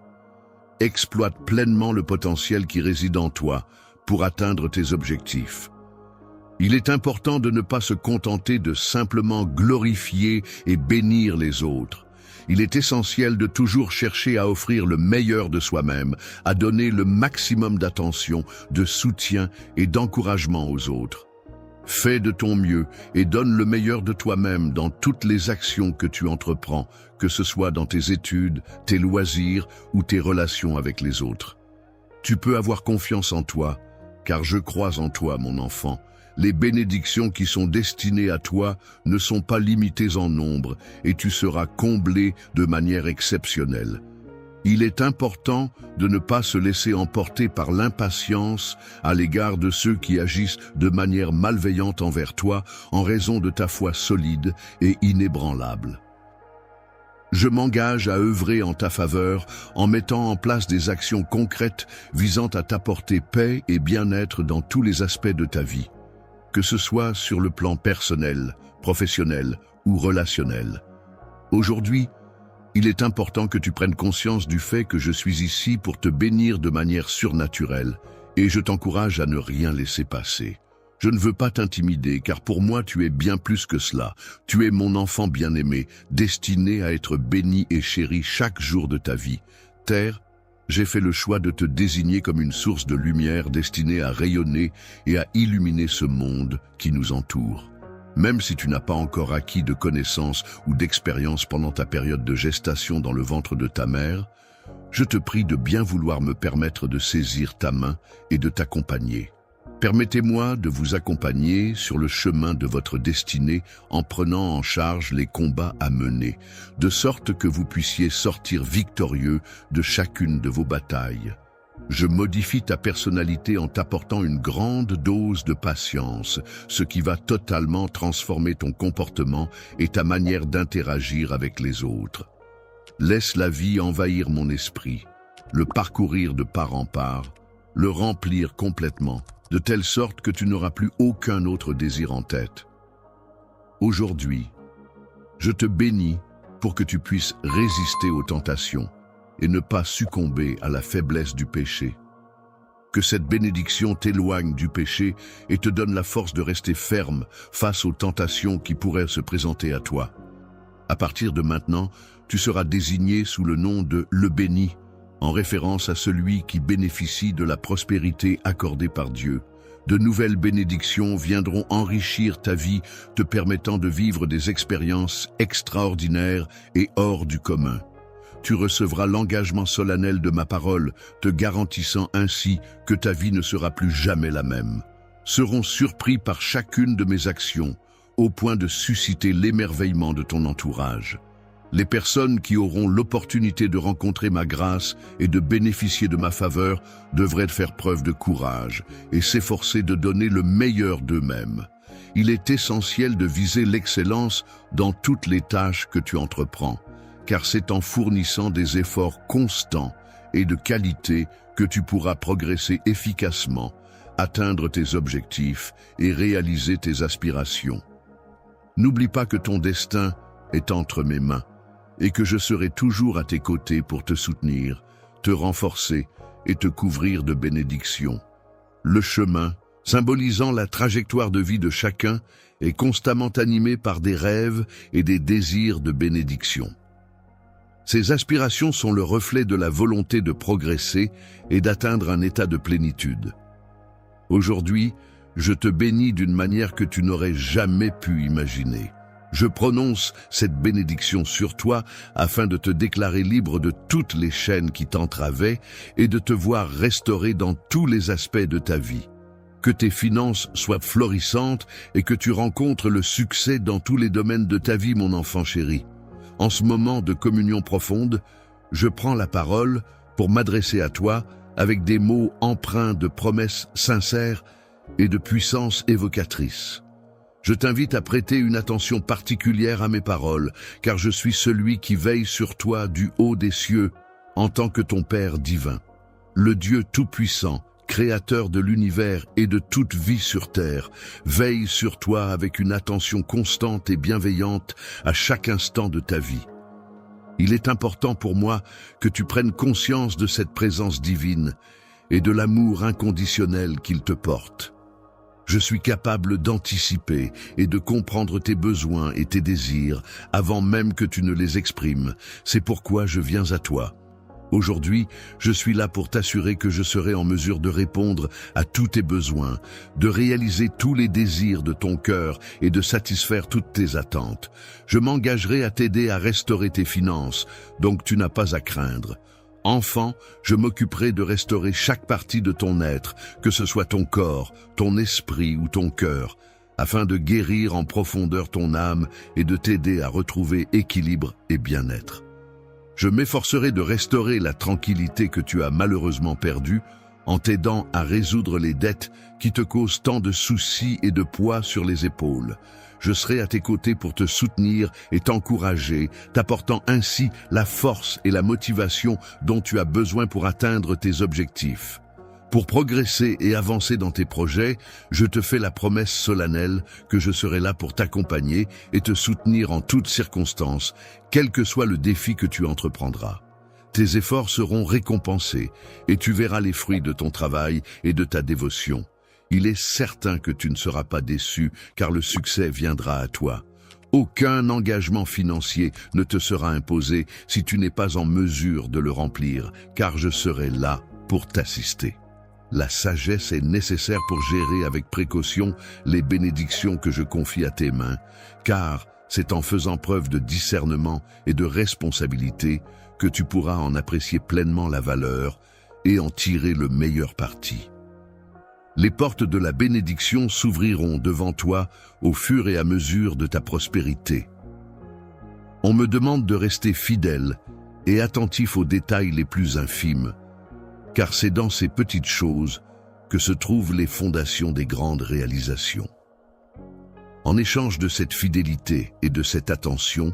Exploite pleinement le potentiel qui réside en toi pour atteindre tes objectifs. Il est important de ne pas se contenter de simplement glorifier et bénir les autres. Il est essentiel de toujours chercher à offrir le meilleur de soi-même, à donner le maximum d'attention, de soutien et d'encouragement aux autres. Fais de ton mieux et donne le meilleur de toi-même dans toutes les actions que tu entreprends, que ce soit dans tes études, tes loisirs ou tes relations avec les autres. Tu peux avoir confiance en toi, car je crois en toi, mon enfant. Les bénédictions qui sont destinées à toi ne sont pas limitées en nombre et tu seras comblé de manière exceptionnelle. Il est important de ne pas se laisser emporter par l'impatience à l'égard de ceux qui agissent de manière malveillante envers toi en raison de ta foi solide et inébranlable. Je m'engage à œuvrer en ta faveur en mettant en place des actions concrètes visant à t'apporter paix et bien-être dans tous les aspects de ta vie, que ce soit sur le plan personnel, professionnel ou relationnel. Aujourd'hui, il est important que tu prennes conscience du fait que je suis ici pour te bénir de manière surnaturelle et je t'encourage à ne rien laisser passer. Je ne veux pas t'intimider car pour moi tu es bien plus que cela. Tu es mon enfant bien-aimé, destiné à être béni et chéri chaque jour de ta vie. Terre, j'ai fait le choix de te désigner comme une source de lumière destinée à rayonner et à illuminer ce monde qui nous entoure. Même si tu n'as pas encore acquis de connaissances ou d'expérience pendant ta période de gestation dans le ventre de ta mère, je te prie de bien vouloir me permettre de saisir ta main et de t'accompagner. Permettez-moi de vous accompagner sur le chemin de votre destinée en prenant en charge les combats à mener, de sorte que vous puissiez sortir victorieux de chacune de vos batailles. Je modifie ta personnalité en t'apportant une grande dose de patience, ce qui va totalement transformer ton comportement et ta manière d'interagir avec les autres. Laisse la vie envahir mon esprit, le parcourir de part en part, le remplir complètement, de telle sorte que tu n'auras plus aucun autre désir en tête. Aujourd'hui, je te bénis pour que tu puisses résister aux tentations et ne pas succomber à la faiblesse du péché. Que cette bénédiction t'éloigne du péché et te donne la force de rester ferme face aux tentations qui pourraient se présenter à toi. À partir de maintenant, tu seras désigné sous le nom de « le béni », en référence à celui qui bénéficie de la prospérité accordée par Dieu. De nouvelles bénédictions viendront enrichir ta vie, te permettant de vivre des expériences extraordinaires et hors du commun. Tu recevras l'engagement solennel de ma parole, te garantissant ainsi que ta vie ne sera plus jamais la même. Seront surpris par chacune de mes actions, au point de susciter l'émerveillement de ton entourage. Les personnes qui auront l'opportunité de rencontrer ma grâce et de bénéficier de ma faveur devraient faire preuve de courage et s'efforcer de donner le meilleur d'eux-mêmes. Il est essentiel de viser l'excellence dans toutes les tâches que tu entreprends, car c'est en fournissant des efforts constants et de qualité que tu pourras progresser efficacement, atteindre tes objectifs et réaliser tes aspirations. N'oublie pas que ton destin est entre mes mains et que je serai toujours à tes côtés pour te soutenir, te renforcer et te couvrir de bénédictions. Le chemin, symbolisant la trajectoire de vie de chacun, est constamment animé par des rêves et des désirs de bénédiction. Ces aspirations sont le reflet de la volonté de progresser et d'atteindre un état de plénitude. Aujourd'hui, je te bénis d'une manière que tu n'aurais jamais pu imaginer. Je prononce cette bénédiction sur toi afin de te déclarer libre de toutes les chaînes qui t'entravaient et de te voir restauré dans tous les aspects de ta vie. Que tes finances soient florissantes et que tu rencontres le succès dans tous les domaines de ta vie, mon enfant chéri. En ce moment de communion profonde, je prends la parole pour m'adresser à toi avec des mots empreints de promesses sincères et de puissance évocatrice. Je t'invite à prêter une attention particulière à mes paroles, car je suis celui qui veille sur toi du haut des cieux en tant que ton Père divin. Le Dieu tout-puissant, Créateur de l'univers et de toute vie sur terre, veille sur toi avec une attention constante et bienveillante à chaque instant de ta vie. Il est important pour moi que tu prennes conscience de cette présence divine et de l'amour inconditionnel qu'il te porte. Je suis capable d'anticiper et de comprendre tes besoins et tes désirs avant même que tu ne les exprimes. C'est pourquoi je viens à toi. Aujourd'hui, je suis là pour t'assurer que je serai en mesure de répondre à tous tes besoins, de réaliser tous les désirs de ton cœur et de satisfaire toutes tes attentes. Je m'engagerai à t'aider à restaurer tes finances, donc tu n'as pas à craindre. Enfant, je m'occuperai de restaurer chaque partie de ton être, que ce soit ton corps, ton esprit ou ton cœur, afin de guérir en profondeur ton âme et de t'aider à retrouver équilibre et bien-être. Je m'efforcerai de restaurer la tranquillité que tu as malheureusement perdue en t'aidant à résoudre les dettes qui te causent tant de soucis et de poids sur les épaules. Je serai à tes côtés pour te soutenir et t'encourager, t'apportant ainsi la force et la motivation dont tu as besoin pour atteindre tes objectifs. Pour progresser et avancer dans tes projets, je te fais la promesse solennelle que je serai là pour t'accompagner et te soutenir en toutes circonstances, quel que soit le défi que tu entreprendras. Tes efforts seront récompensés et tu verras les fruits de ton travail et de ta dévotion. Il est certain que tu ne seras pas déçu car le succès viendra à toi. Aucun engagement financier ne te sera imposé si tu n'es pas en mesure de le remplir, car je serai là pour t'assister. La sagesse est nécessaire pour gérer avec précaution les bénédictions que je confie à tes mains, car c'est en faisant preuve de discernement et de responsabilité que tu pourras en apprécier pleinement la valeur et en tirer le meilleur parti. Les portes de la bénédiction s'ouvriront devant toi au fur et à mesure de ta prospérité. On me demande de rester fidèle et attentif aux détails les plus infimes, car c'est dans ces petites choses que se trouvent les fondations des grandes réalisations. En échange de cette fidélité et de cette attention,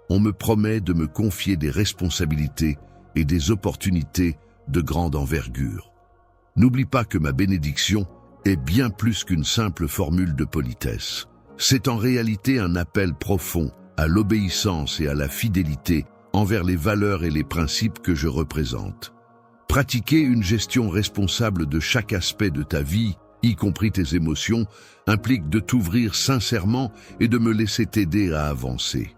on me promet de me confier des responsabilités et des opportunités de grande envergure. N'oublie pas que ma bénédiction est bien plus qu'une simple formule de politesse. C'est en réalité un appel profond à l'obéissance et à la fidélité envers les valeurs et les principes que je représente. Pratiquer une gestion responsable de chaque aspect de ta vie, y compris tes émotions, implique de t'ouvrir sincèrement et de me laisser t'aider à avancer.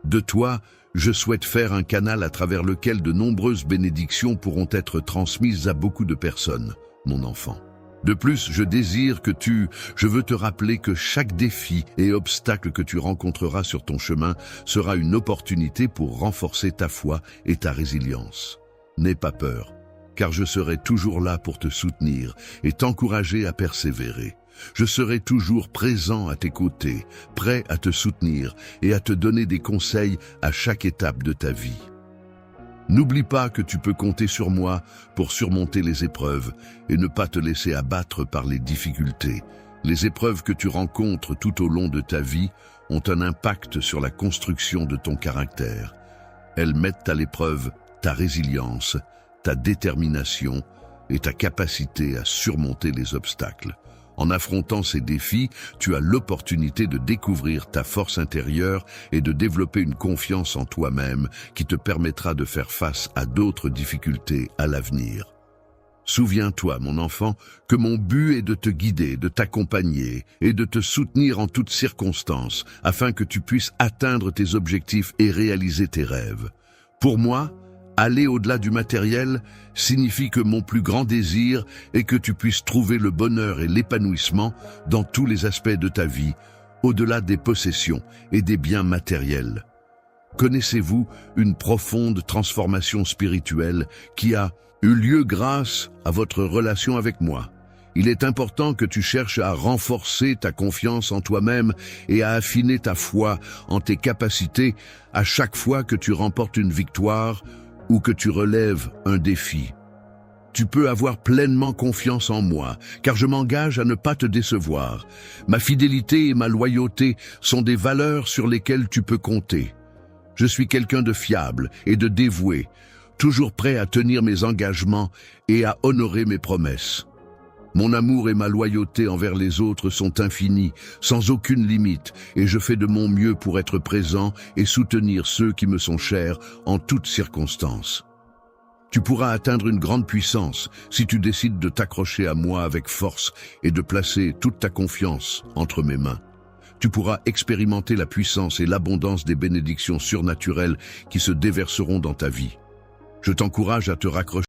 De toi, je souhaite faire un canal à travers lequel de nombreuses bénédictions pourront être transmises à beaucoup de personnes, mon enfant. De plus, je veux te rappeler que chaque défi et obstacle que tu rencontreras sur ton chemin sera une opportunité pour renforcer ta foi et ta résilience. N'aie pas peur, car je serai toujours là pour te soutenir et t'encourager à persévérer. Je serai toujours présent à tes côtés, prêt à te soutenir et à te donner des conseils à chaque étape de ta vie. N'oublie pas que tu peux compter sur moi pour surmonter les épreuves et ne pas te laisser abattre par les difficultés. Les épreuves que tu rencontres tout au long de ta vie ont un impact sur la construction de ton caractère. Elles mettent à l'épreuve ta résilience, ta détermination, et ta capacité à surmonter les obstacles. En affrontant ces défis, tu as l'opportunité de découvrir ta force intérieure et de développer une confiance en toi-même qui te permettra de faire face à d'autres difficultés à l'avenir. Souviens-toi, mon enfant, que mon but est de te guider, de t'accompagner et de te soutenir en toutes circonstances afin que tu puisses atteindre tes objectifs et réaliser tes rêves. Pour moi, aller au-delà du matériel signifie que mon plus grand désir est que tu puisses trouver le bonheur et l'épanouissement dans tous les aspects de ta vie, au-delà des possessions et des biens matériels. Connaissez-vous une profonde transformation spirituelle qui a eu lieu grâce à votre relation avec moi? Il est important que tu cherches à renforcer ta confiance en toi-même et à affiner ta foi en tes capacités à chaque fois que tu remportes une victoire ou que tu relèves un défi. Tu peux avoir pleinement confiance en moi, car je m'engage à ne pas te décevoir. Ma fidélité et ma loyauté sont des valeurs sur lesquelles tu peux compter. Je suis quelqu'un de fiable et de dévoué, toujours prêt à tenir mes engagements et à honorer mes promesses. Mon amour et ma loyauté envers les autres sont infinis, sans aucune limite, et je fais de mon mieux pour être présent et soutenir ceux qui me sont chers en toutes circonstances. Tu pourras atteindre une grande puissance si tu décides de t'accrocher à moi avec force et de placer toute ta confiance entre mes mains. Tu pourras expérimenter la puissance et l'abondance des bénédictions surnaturelles qui se déverseront dans ta vie. Je t'encourage à te raccrocher